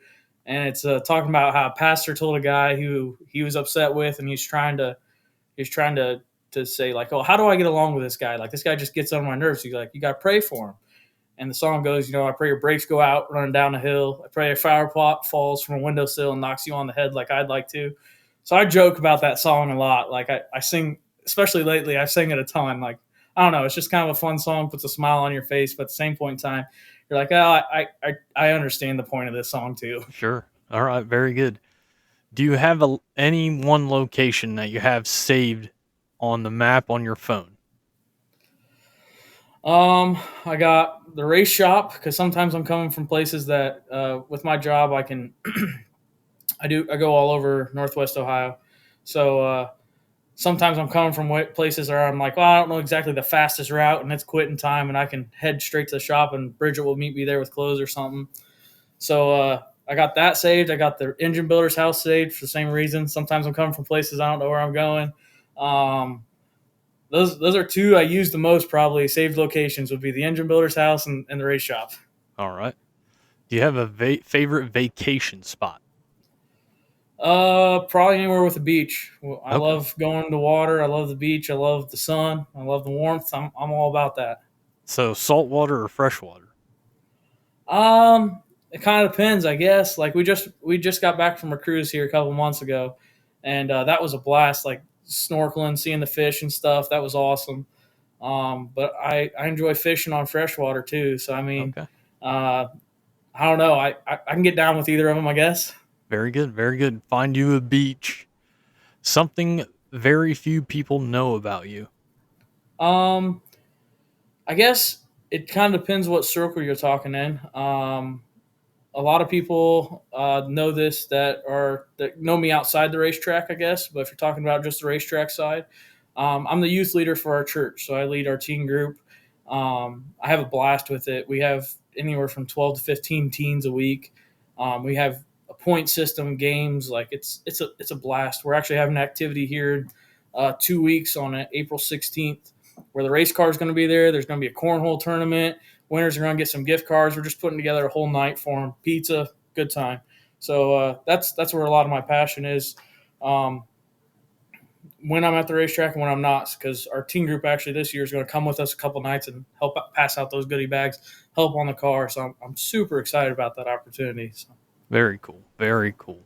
[SPEAKER 4] and it's talking about how a pastor told a guy who he was upset with, and he's trying to say like, "Oh, how do I get along with this guy? Like this guy just gets on my nerves." He's like, "You got to pray for him." And the song goes, I pray your brakes go out running down the hill. I pray a flower pot falls from a windowsill and knocks you on the head like I'd like to. So I joke about that song a lot. Like I sing, especially lately, I sing it a ton. Like, I don't know, it's just kind of a fun song, puts a smile on your face, but at the same point in time, you're like, oh, I understand the point of this song too.
[SPEAKER 1] Sure. All right. Very good. Do you have any one location that you have saved on the map on your phone?
[SPEAKER 4] I got the race shop because sometimes I'm coming from places that, with my job, I can, I go all over Northwest Ohio. So, sometimes I'm coming from places where I'm like, well, I don't know exactly the fastest route, and it's quitting time, and I can head straight to the shop, and Bridget will meet me there with clothes or something. So I got that saved. I got the engine builder's house saved for the same reason. Sometimes I'm coming from places I don't know where I'm going. Those are two I use the most, probably saved locations would be the engine builder's house and the race shop.
[SPEAKER 1] All right. Do you have a favorite vacation spot?
[SPEAKER 4] Probably anywhere with a beach. I
[SPEAKER 1] Okay.
[SPEAKER 4] love going to water. I love the beach. I love the sun. I love the warmth. I'm all about that.
[SPEAKER 1] So saltwater or freshwater?
[SPEAKER 4] It kind of depends, I guess. Like we just got back from a cruise here a couple months ago, and that was a blast. Like snorkeling, seeing the fish and stuff. That was awesome. But I enjoy fishing on freshwater too. So I mean,
[SPEAKER 1] Okay.
[SPEAKER 4] uh, I don't know. I can get down with either of them, I guess.
[SPEAKER 1] Very good. Very good. Find you a beach. Something very few people know about you.
[SPEAKER 4] Um, I guess it kind of depends what circle you're talking in. A lot of people know this that know me outside the racetrack, I guess. But if you're talking about just the racetrack side, I'm the youth leader for our church, so I lead our teen group. I have a blast with it. We have anywhere from 12 to 15 teens a week. We have a point system games. Like it's a blast. We're actually having an activity here 2 weeks on April 16th where the race car is going to be there. There's going to be a cornhole tournament. Winners are going to get some gift cards. We're just putting together a whole night for them. Pizza, good time. So that's where a lot of my passion is. When I'm at the racetrack and when I'm not, because our team group actually this year is going to come with us a couple nights and help pass out those goodie bags, help on the car. So I'm super excited about that opportunity. So.
[SPEAKER 1] Very cool. Very cool.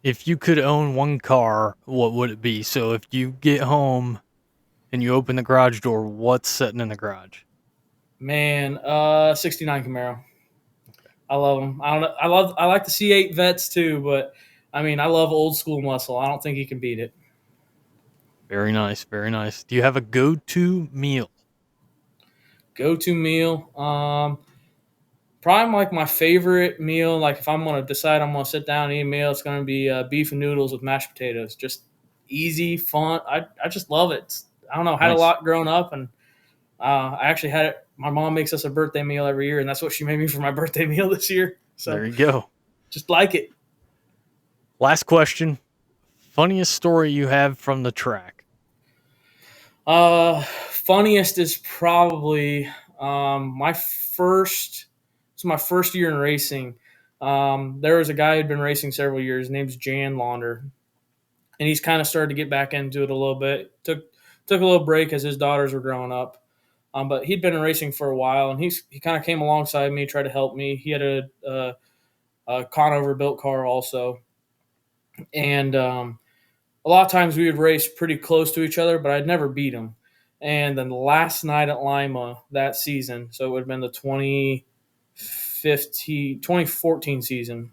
[SPEAKER 1] If you could own one car, what would it be? So if you get home and you open the garage door, what's sitting in the garage?
[SPEAKER 4] Man, 69 Camaro. I love them. I like the C8 Vets too, but I mean, I love old school muscle. I don't think you can beat it.
[SPEAKER 1] Very nice. Very nice. Do you have a go-to meal?
[SPEAKER 4] Go-to meal. Probably like my favorite meal. Like if I'm gonna decide I'm gonna sit down and eat a meal, it's gonna be beef and noodles with mashed potatoes. Just easy, fun. I just love it. I don't know. Had a
[SPEAKER 1] Nice.
[SPEAKER 4] lot growing up, and I actually had it. My mom makes us a birthday meal every year, and that's what she made me for my birthday meal this year. So
[SPEAKER 1] There you go.
[SPEAKER 4] just like it.
[SPEAKER 1] Last question. Funniest story you have from the track?
[SPEAKER 4] Funniest is probably my first. It's my first year in racing. There was a guy who'd been racing several years. His name's Jan Launder, and he's kind of started to get back into it a little bit. Took a little break as his daughters were growing up. But he'd been in racing for a while, and he kind of came alongside me, tried to help me. He had a Conover built car also, and a lot of times we would race pretty close to each other, but I'd never beat him. And then the last night at Lima that season, so it would have been the 2014 season.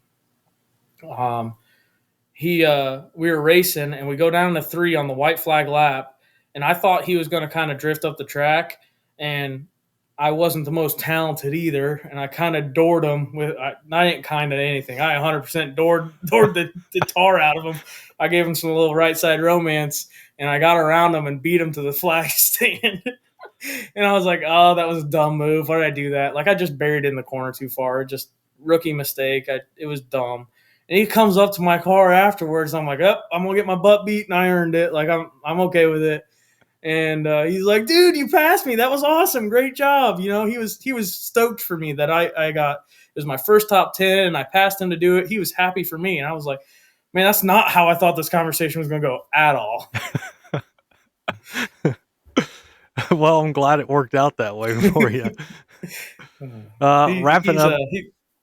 [SPEAKER 4] We were racing, and we go down to 3 on the white flag lap, and I thought he was going to kind of drift up the track, and I wasn't the most talented either, and I kind of doored him with. I didn't kind of anything. I 100% doored the tar out of him. I gave him some little right side romance, and I got around him and beat him to the flag stand. And I was like, "Oh, that was a dumb move. Why did I do that? Like, I just buried it in the corner too far. Just rookie mistake. It was dumb." And he comes up to my car afterwards. And I'm like, "Oh, I'm gonna get my butt beat, and I earned it. Like, I'm okay with it." And he's like, "Dude, you passed me. That was awesome. Great job." You know, he was stoked for me that I got. It was my first top 10, and I passed him to do it. He was happy for me, and I was like, "Man, that's not how I thought this conversation was going to go at all."
[SPEAKER 1] Well, I'm glad it worked out that way for you. Wrapping up.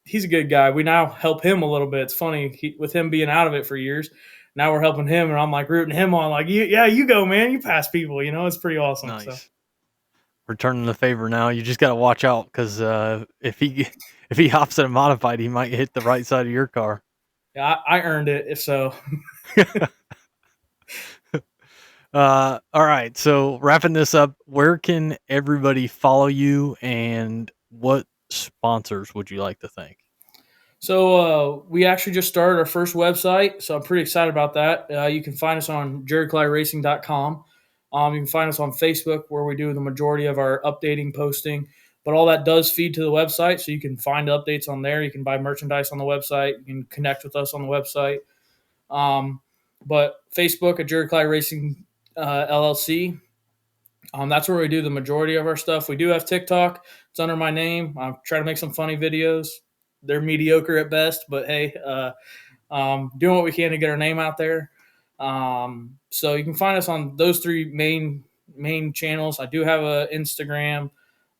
[SPEAKER 4] He's a good guy. We now help him a little bit. It's funny with him being out of it for years. Now we're helping him, and I'm like rooting him on. Like, you go, man. You pass people. You know, it's pretty awesome.
[SPEAKER 1] Nice.
[SPEAKER 4] So.
[SPEAKER 1] Returning the favor now. You just got to watch out because if he hops in a modified, he might hit the right side of your car.
[SPEAKER 4] Yeah, I earned it. If so.
[SPEAKER 1] All right. So wrapping this up, where can everybody follow you, and what sponsors would you like to thank?
[SPEAKER 4] So we actually just started our first website, so I'm pretty excited about that. You can find us on jarrodkleyracing.com. You can find us on Facebook, where we do the majority of our updating, posting. But all that does feed to the website, so you can find updates on there. You can buy merchandise on the website. You can connect with us on the website. But Facebook at Jarrod Klay Racing LLC. That's where we do the majority of our stuff. We do have TikTok. It's under my name. I'm trying to make some funny videos. They're mediocre at best, but hey, doing what we can to get our name out there. So you can find us on those 3 main channels. I do have an Instagram.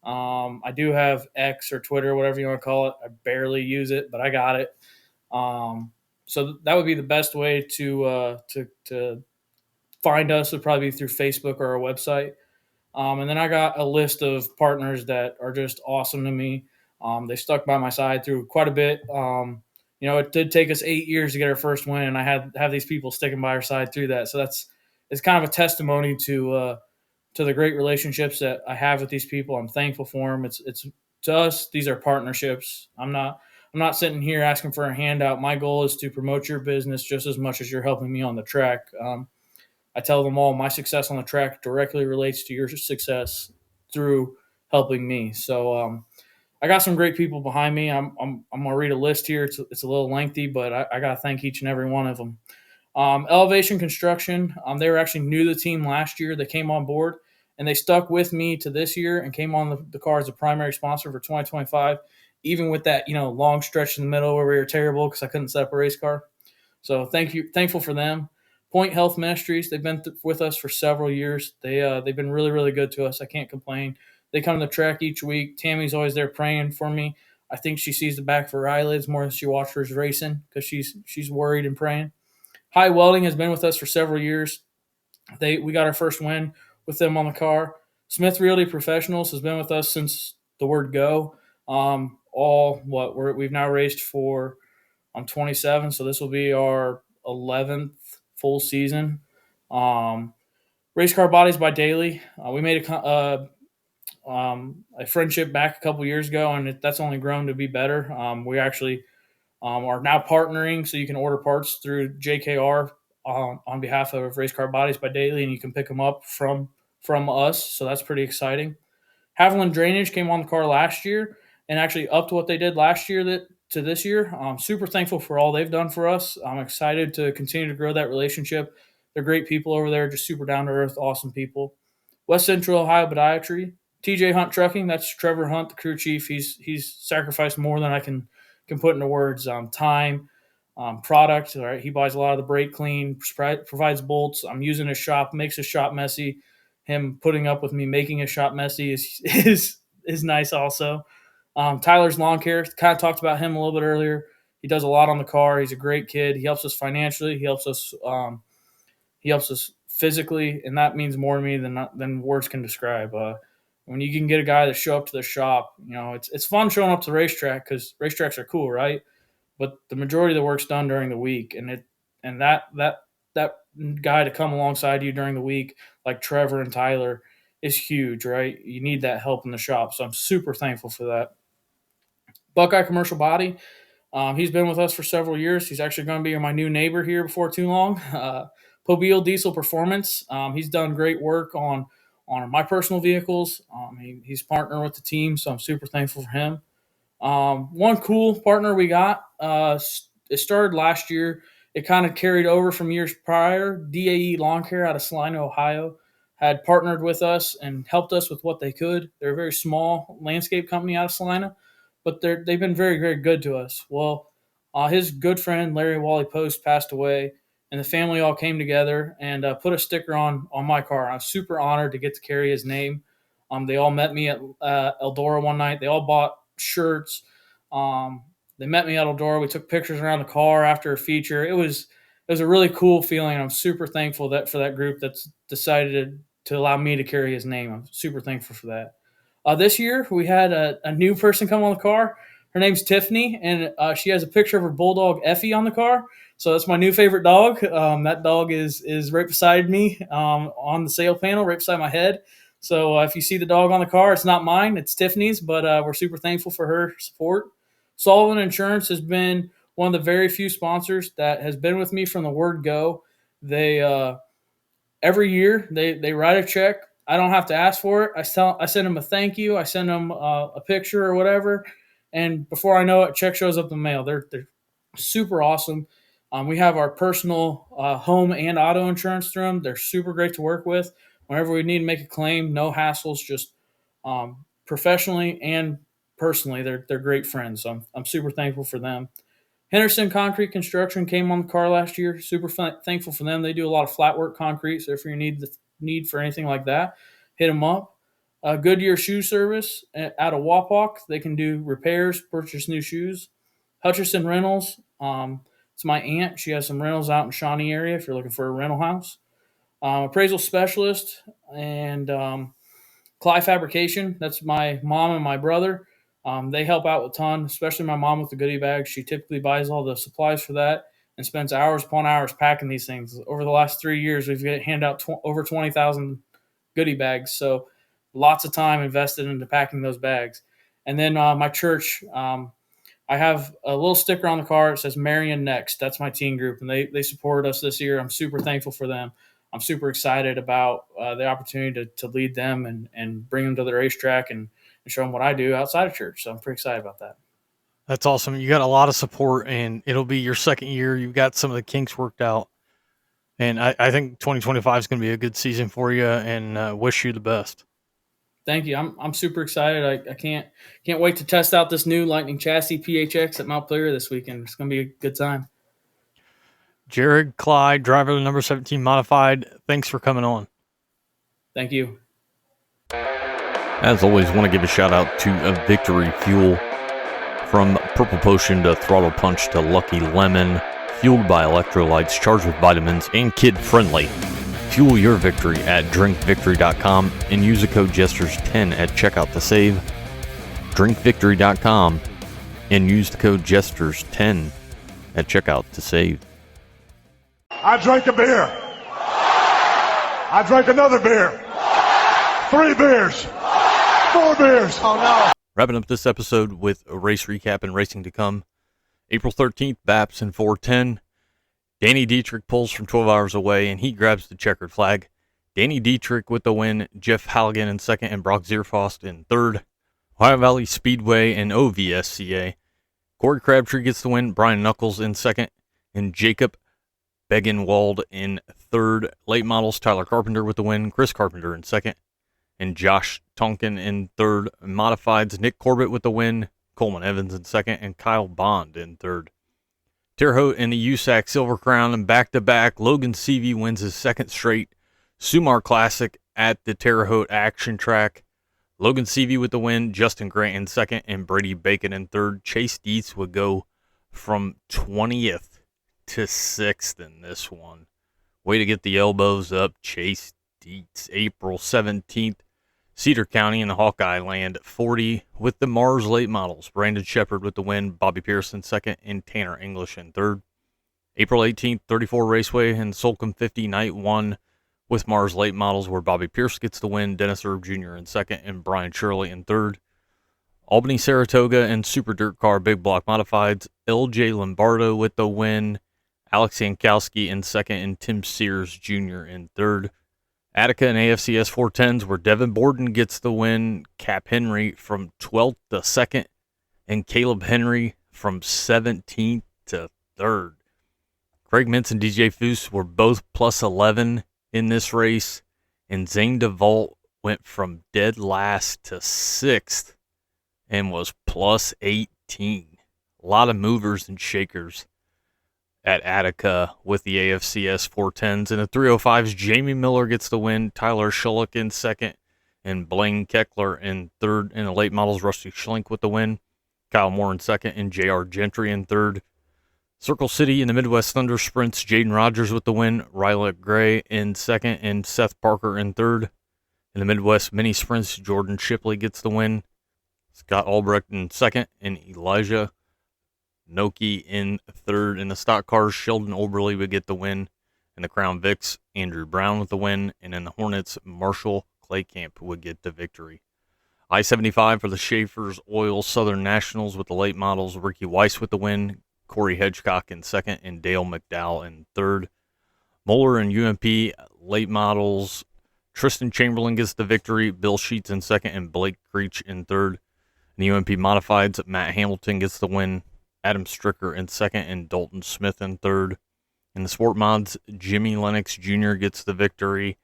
[SPEAKER 4] I do have X or Twitter, whatever you want to call it. I barely use it, but I got it. So that would be the best way to find us. Would probably be through Facebook or our website. And then I got a list of partners that are just awesome to me. They stuck by my side through quite a bit. It did take us 8 years to get our first win, and I have these people sticking by our side through that. So it's kind of a testimony to the great relationships that I have with these people. I'm thankful for them. It's to us, these are partnerships. I'm not sitting here asking for a handout. My goal is to promote your business just as much as you're helping me on the track. I tell them all my success on the track directly relates to your success through helping me. So I got some great people behind me. I'm gonna read a list here. It's a little lengthy, but I gotta thank each and every one of them. Elevation Construction. They were actually new to the team last year. They came on board and they stuck with me to this year and came on the car as a primary sponsor for 2025. Even with that, long stretch in the middle where we were terrible because I couldn't set up a race car. So thankful for them. Point Health Ministries. They've been with us for several years. They've been really, really good to us. I can't complain. They come to the track each week. Tammy's always there praying for me. I think she sees the back of her eyelids more than she watches racing because she's worried and praying. High Welding has been with us for several years. We got our first win with them on the car. Smith Realty Professionals has been with us since the word go. We've now raced for. I'm 27, so this will be our 11th full season. Race Car Bodies by Daily. We made a friendship back a couple years ago, and that's only grown to be better. We actually are now partnering, so you can order parts through JKR on behalf of Race Car Bodies by Daily, and you can pick them up from us. So that's pretty exciting. Haviland Drainage came on the car last year and actually upped what they did last year to this year. I'm super thankful for all they've done for us. I'm excited to continue to grow that relationship. They're great people over there, just super down-to-earth, awesome people. West Central Ohio Podiatry. TJ Hunt Trucking, that's Trevor Hunt, the crew chief. He's sacrificed more than I can put into words. Time, product. All right, he buys a lot of the brake clean, provides bolts. I'm using his shop, makes his shop messy. him putting up with me making a shop messy is nice also. Tyler's lawn care, kind of talked about him a little bit earlier. He does a lot on the car. He's a great kid. He helps us financially. He helps us physically, and that means more to me than words can describe. When you can get a guy to show up to the shop, it's fun showing up to the racetrack because racetracks are cool, right? But the majority of the work's done during the week, and that guy to come alongside you during the week, like Trevor and Tyler, is huge, right? You need that help in the shop, so I'm super thankful for that. Buckeye Commercial Body, he's been with us for several years. He's actually going to be my new neighbor here before too long. Pobile Diesel Performance, he's done great work on my personal vehicles. He's partnered with the team, so I'm super thankful for him. One cool partner we got, it started last year. It kind of carried over from years prior. DAE Lawn Care out of Salina, Ohio, had partnered with us and helped us with what they could. They're a very small landscape company out of Salina, but they've been very, very good to us. Well, his good friend, Larry Wally Post, passed away, and the family all came together and put a sticker on my car. I was super honored to get to carry his name. They all met me at Eldora one night. They all bought shirts. They met me at Eldora. We took pictures around the car after a feature. It was a really cool feeling. I'm super thankful for that group that's decided to allow me to carry his name. I'm super thankful for that. This year, we had a new person come on the car. Her name's Tiffany, and she has a picture of her bulldog, Effie, on the car. So that's my new favorite dog. That dog is right beside me on the sail panel, right beside my head. So if you see the dog on the car, it's not mine. It's Tiffany's, but we're super thankful for her support. Sullivan Insurance has been one of the very few sponsors that has been with me from the word go. They every year they write a check. I don't have to ask for it. I send them a thank you. I send them a picture or whatever, and before I know it, check shows up in the mail. They're super awesome. We have our personal home and auto insurance through them. They're super great to work with. Whenever we need to make a claim, no hassles, just professionally and personally, they're great friends. So I'm super thankful for them. Henderson Concrete Construction came on the car last year. Super thankful for them. They do a lot of flat work concrete, so if you need for anything like that, hit them up. Goodyear Shoe Service out of Wapak. They can do repairs, purchase new shoes. Hutcherson Rentals. It's my aunt. She has some rentals out in Shawnee area if you're looking for a rental house. Appraisal Specialist and Klay Fabrication. That's my mom and my brother. They help out a ton, especially my mom with the goodie bags. She typically buys all the supplies for that and spends hours upon hours packing these things. Over the last 3 years, we've handed out over 20,000 goodie bags. So lots of time invested into packing those bags. And then my church, I have a little sticker on the car. It says Marion Next. That's my teen group, and they supported us this year. I'm super thankful for them. I'm super excited about the opportunity to lead them and bring them to the racetrack and show them what I do outside of church. So I'm pretty excited about that.
[SPEAKER 1] That's awesome. You got a lot of support, and it'll be your second year. You've got some of the kinks worked out, and I think 2025 is going to be a good season for you, and wish you the best.
[SPEAKER 4] Thank you. I'm super excited. I can't wait to test out this new Lightning Chassis PHX at Mount Clear this weekend. It's going to be a good time.
[SPEAKER 1] Jarrod Klay, driver number 17 modified. Thanks for coming on.
[SPEAKER 4] Thank you.
[SPEAKER 1] As always, want to give a shout out to Victory Fuel. From Purple Potion to Throttle Punch to Lucky Lemon, fueled by electrolytes, charged with vitamins, and kid-friendly. Fuel your victory at drinkvictory.com and use the code Jesters10 at checkout to save. Drinkvictory.com and use the code Jesters10 at checkout to save.
[SPEAKER 2] I drank a beer. I drank another beer. 3 beers. 4 beers. Oh no.
[SPEAKER 1] Wrapping up this episode with a race recap and racing to come. April 13th, Baps in 410. Danny Dietrich pulls from 12 hours away, and he grabs the checkered flag. Danny Dietrich with the win, Jeff Halligan in second, and Brock Zierfost in third. Ohio Valley Speedway and OVSCA. Corey Crabtree gets the win, Brian Knuckles in second, and Jacob Begenwald in third. Late models, Tyler Carpenter with the win, Chris Carpenter in second, and Josh Tonkin in third. Modifieds, Nick Corbett with the win, Coleman Evans in second, and Kyle Bond in third. Terre Haute in the USAC Silver Crown, and back-to-back, Logan Seavey wins his second straight Sumar Classic at the Terre Haute Action Track. Logan Seavey with the win, Justin Grant in second, and Brady Bacon in third. Chase Dietz would go from 20th to 6th in this one. Way to get the elbows up, Chase Dietz. April 17th, Cedar County in the Hawkeye Land, 40 with the Mars late models. Brandon Shepard with the win, Bobby Pierce in second, and Tanner English in third. April 18th, 34 Raceway and Solcombe 50 Night 1 with Mars late models, where Bobby Pierce gets the win, Dennis Erb Jr. in second, and Brian Shirley in third. Albany Saratoga and Super Dirt Car Big Block Modifieds, LJ Lombardo with the win, Alex Jankowski in second, and Tim Sears Jr. in third. Attica and AFCS 410s, where Devin Borden gets the win, Cap Henry from 12th to 2nd, and Caleb Henry from 17th to 3rd. Craig Mintz and DJ Foose were both plus 11 in this race, and Zane DeVault went from dead last to 6th and was plus 18. A lot of movers and shakers at Attica with the AFCS 410s. In the 305s, Jamie Miller gets the win, Tyler Schulich in second, and Blaine Keckler in third. In the late models, Rusty Schlink with the win, Kyle Moore in second, and JR Gentry in third. Circle City in the Midwest Thunder Sprints, Jaden Rogers with the win, Riley Gray in second, and Seth Parker in third. In the Midwest Mini Sprints, Jordan Shipley gets the win, Scott Albrecht in second, and Elijah Noki in third. In the stock cars, Sheldon Oberly would get the win. In the Crown Vics, Andrew Brown with the win. And in the Hornets, Marshall Claycamp would get the victory. I-75 for the Schaefer's Oil Southern Nationals with the late models, Ricky Weiss with the win, Corey Hedgecock in second, and Dale McDowell in third. Moeller and UMP late models, Tristan Chamberlain gets the victory, Bill Sheets in second, and Blake Creech in third. In the UMP Modifieds, Matt Hamilton gets the win, Adam Stricker in second, and Dalton Smith in third. In the Sport Mods, Jimmy Lennox Jr. gets the victory.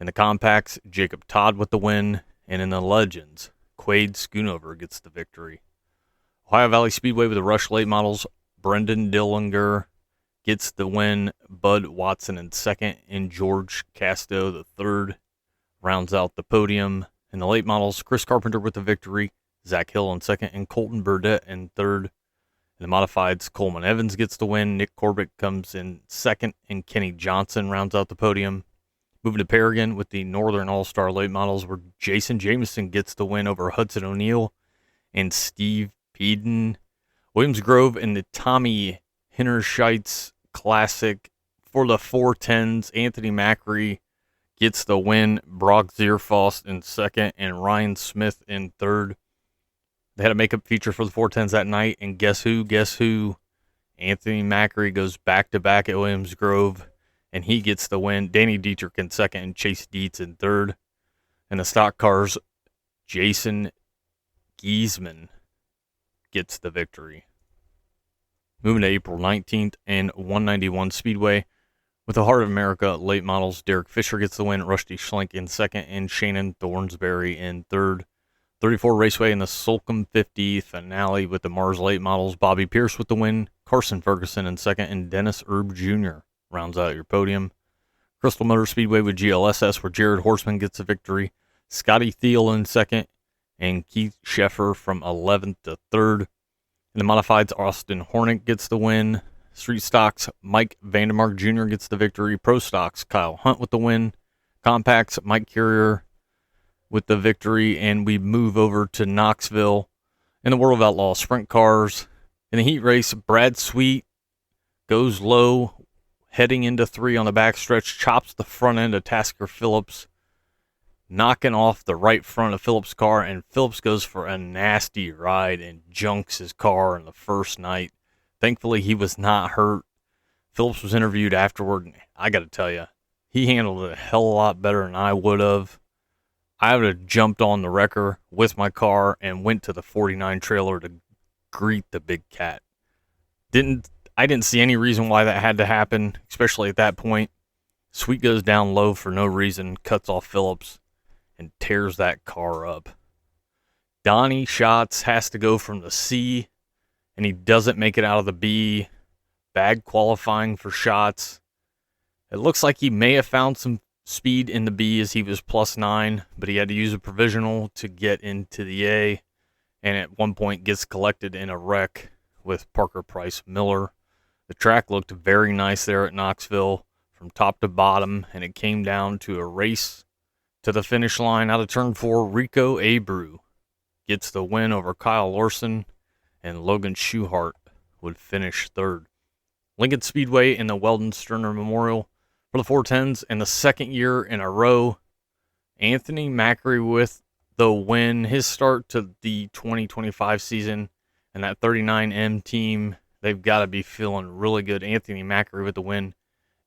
[SPEAKER 1] In the Compacts, Jacob Todd with the win. And in the Legends, Quade Schoonover gets the victory. Ohio Valley Speedway with the Rush late models, Brendan Dillinger gets the win, Bud Watson in second, and George Casto the third rounds out the podium. In the late models, Chris Carpenter with the victory, Zach Hill in second, and Colton Burdett in third. In the Modifieds, Coleman Evans gets the win, Nick Corbett comes in second, and Kenny Johnson rounds out the podium. Moving to Paragon with the Northern All-Star late models, where Jason Jameson gets the win over Hudson O'Neill and Steve Peden. Williams Grove in the Tommy Hinnerscheitz Classic for the 410s, Anthony Macari gets the win, Brock Zierfoss in second, and Ryan Smith in third. They had a makeup feature for the 410s that night, and guess who? Anthony Macari goes back-to-back at Williams Grove, and he gets the win. Danny Dietrich in second, and Chase Dietz in third. In the stock cars, Jason Giesman gets the victory. Moving to April 19th and 191 Speedway. With the Heart of America late models, Derek Fisher gets the win, Rusty Schlink in second, and Shannon Thornsberry in third. 34 Raceway in the Solcombe 50 finale with the Mars late models, Bobby Pierce with the win, Carson Ferguson in second, and Dennis Erb Jr. rounds out your podium. Crystal Motor Speedway with GLSS, where Jared Horseman gets the victory, Scotty Thiel in second, and Keith Sheffer from 11th to 3rd. In the Modifieds, Austin Hornick gets the win. Street Stocks, Mike Vandermark Jr. gets the victory. Pro Stocks, Kyle Hunt with the win. Compacts, Mike Carrier with the victory. And we move over to Knoxville in the World of Outlaw Sprint Cars. In the heat race, Brad Sweet goes low, heading into 3 on the backstretch, chops the front end of Tasker Phillips, knocking off the right front of Phillips' car, and Phillips goes for a nasty ride and junks his car in the first night. Thankfully, he was not hurt. Phillips was interviewed afterward, and I got to tell you, he handled it a hell of a lot better than I would have. I would have jumped on the wrecker with my car and went to the 49 trailer to greet the big cat. I didn't see any reason why that had to happen, especially at that point. Sweet goes down low for no reason, cuts off Phillips, and tears that car up. Donnie Schatz has to go from the C, and he doesn't make it out of the B. Bad qualifying for Schatz. It looks like he may have found some speed in the B as he was +9, but he had to use a provisional to get into the A, and at one point gets collected in a wreck with Parker Price Miller. The track looked very nice there at Knoxville from top to bottom, and it came down to a race to the finish line. Out of turn 4, Rico Abreu gets the win over Kyle Larson, and Logan Schuhart would finish third. Lincoln Speedway in the Weldon Sterner Memorial for the 410s, and the second year in a row, Anthony Macari with the win. His start to the 2025 season, and that 39M team, they've got to be feeling really good. Anthony Macari with the win,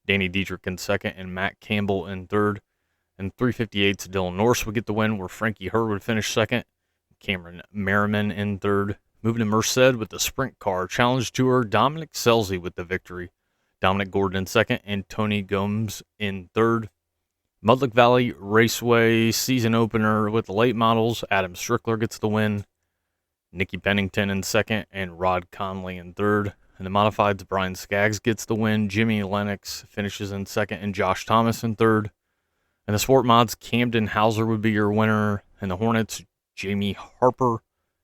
[SPEAKER 1] Danny Dietrich in second, and Matt Campbell in third. And 358's Dylan Norse would get the win, where Frankie Hurd would finish second, Cameron Merriman in third. Moving to Merced with the Sprint Car Challenge Tour, Dominic Selzy with the victory, Dominic Gordon in second, and Tony Gomes in third. Mudlick Valley Raceway season opener with the late models, Adam Strickler gets the win, Nicky Pennington in second, and Rod Conley in third. In the modifieds, Brian Skaggs gets the win, Jimmy Lennox finishes in second, and Josh Thomas in third. In the sport mods, Camden Hauser would be your winner, and the Hornets, Jamie Harper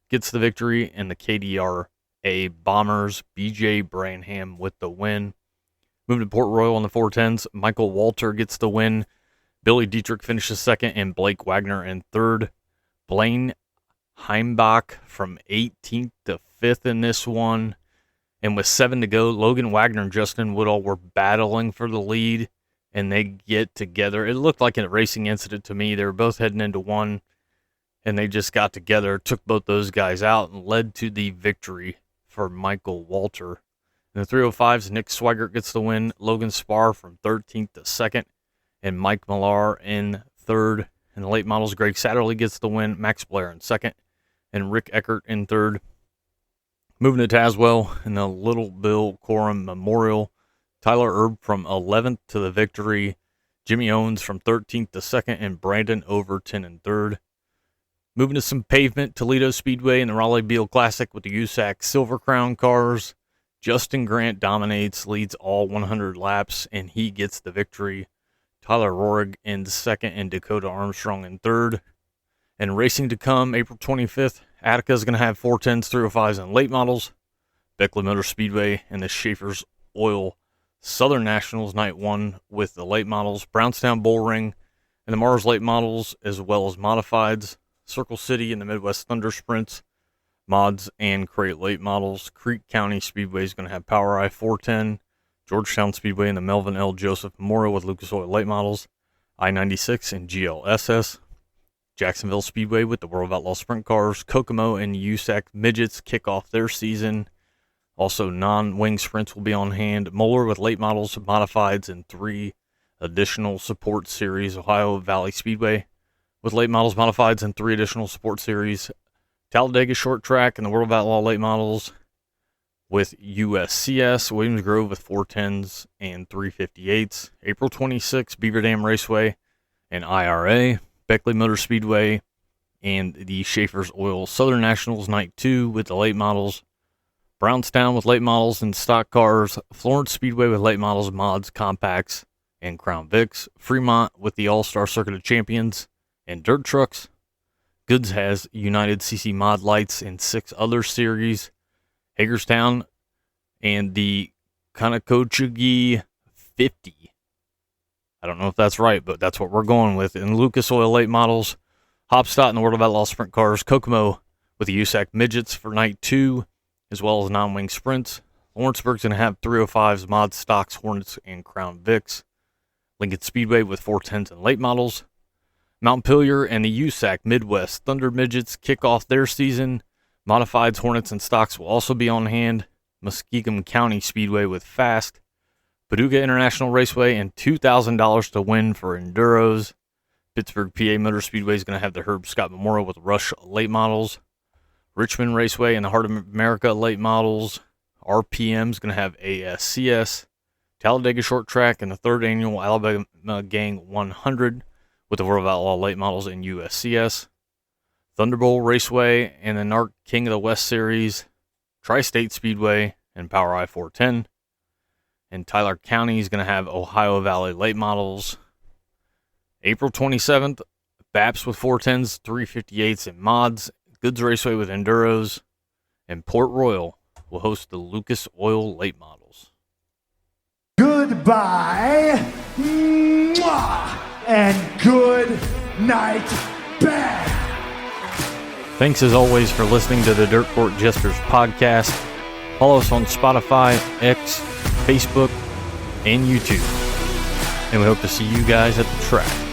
[SPEAKER 1] gets the victory, and the KDRA Bombers, BJ Branham with the win. Moving to Port Royal on the 410s, Michael Walter gets the win, Billy Dietrich finishes second, and Blake Wagner in third. Blaine Heimbach from 18th to 5th in this one. And with 7 to go, Logan Wagner and Justin Woodall were battling for the lead, and they get together. It looked like a racing incident to me. They were both heading into one, and they just got together, took both those guys out, and led to the victory for Michael Walter. In the 305s, Nick Swigert gets the win, Logan Spar from 13th to 2nd, and Mike Millar in third. In the late models, Greg Satterley gets the win, Max Blair in second, and Rick Eckert in third. Moving to Tazewell in the Little Bill Corum Memorial, Tyler Erb from 11th to the victory, Jimmy Owens from 13th to 2nd, and Brandon Overton in third. Moving to some pavement, Toledo Speedway in the Raleigh Beal Classic with the USAC Silver Crown cars, Justin Grant dominates, leads all 100 laps, and he gets the victory. Tyler Rohrig in second, and Dakota Armstrong in third. And racing to come, April 25th, Attica is going to have 410s, 305s, and late models. Beckley Motor Speedway and the Schaefer's Oil Southern Nationals Night 1 with the late models. Brownstown Bull Ring and the Mars late models, as well as modifieds. Circle City and the Midwest Thunder Sprints, mods, and crate late models. Creek County Speedway is going to have Power Eye 410. Georgetown Speedway and the Melvin L. Joseph Memorial with Lucas Oil late models. I-96 and GLSS. Jacksonville Speedway with the World of Outlaw Sprint Cars. Kokomo and USAC Midgets kick off their season. Also, non-wing sprints will be on hand. Moeller with late models, modifieds, and 3 additional support series. Ohio Valley Speedway with late models, modifieds, and 3 additional support series. Talladega Short Track and the World of Outlaw late models with USCS. Williams Grove with 410s and 358s. April 26th, Beaver Dam Raceway and IRA. Beckley Motor Speedway and the Schaefer's Oil Southern Nationals Night 2 with the late models. Brownstown with late models and stock cars. Florence Speedway with late models, mods, compacts, and Crown Vics. Fremont with the All-Star Circuit of Champions and dirt trucks. Goods has United CC mod lights and 6 other series. Hagerstown and the Conococheague 50. I don't know if that's right, but that's what we're going with. And Lucas Oil late models, Hopstot and the World of Outlaw Sprint Cars, Kokomo with the USAC Midgets for Night 2, as well as non-wing sprints. Lawrenceburg's going to have 305s, mods, stocks, Hornets, and Crown Vics. Lincoln Speedway with 410s and late models. Montpelier and the USAC Midwest Thunder Midgets kick off their season. Modifieds, Hornets, and stocks will also be on hand. Muskingum County Speedway with Fast. Paducah International Raceway and $2,000 to win for Enduros. Pittsburgh PA Motor Speedway is going to have the Herb Scott Memorial with Rush late models. Richmond Raceway and the Heart of America late models. RPM is going to have ASCS. Talladega Short Track and the 3rd Annual Alabama Gang 100 with the World of Outlaw late models in USCS. Thunderbolt Raceway and the NARC King of the West Series. Tri-State Speedway and Power I 410. And Tyler County is going to have Ohio Valley late models. April 27th, BAPS with 410s, 358s, and mods. Goods Raceway with enduros. And Port Royal will host the Lucas Oil late models.
[SPEAKER 2] Goodbye. Mwah, and good night, bad.
[SPEAKER 1] Thanks as always for listening to the Dirt Court Jesters podcast. Follow us on Spotify, X, Facebook, and YouTube. And we hope to see you guys at the track.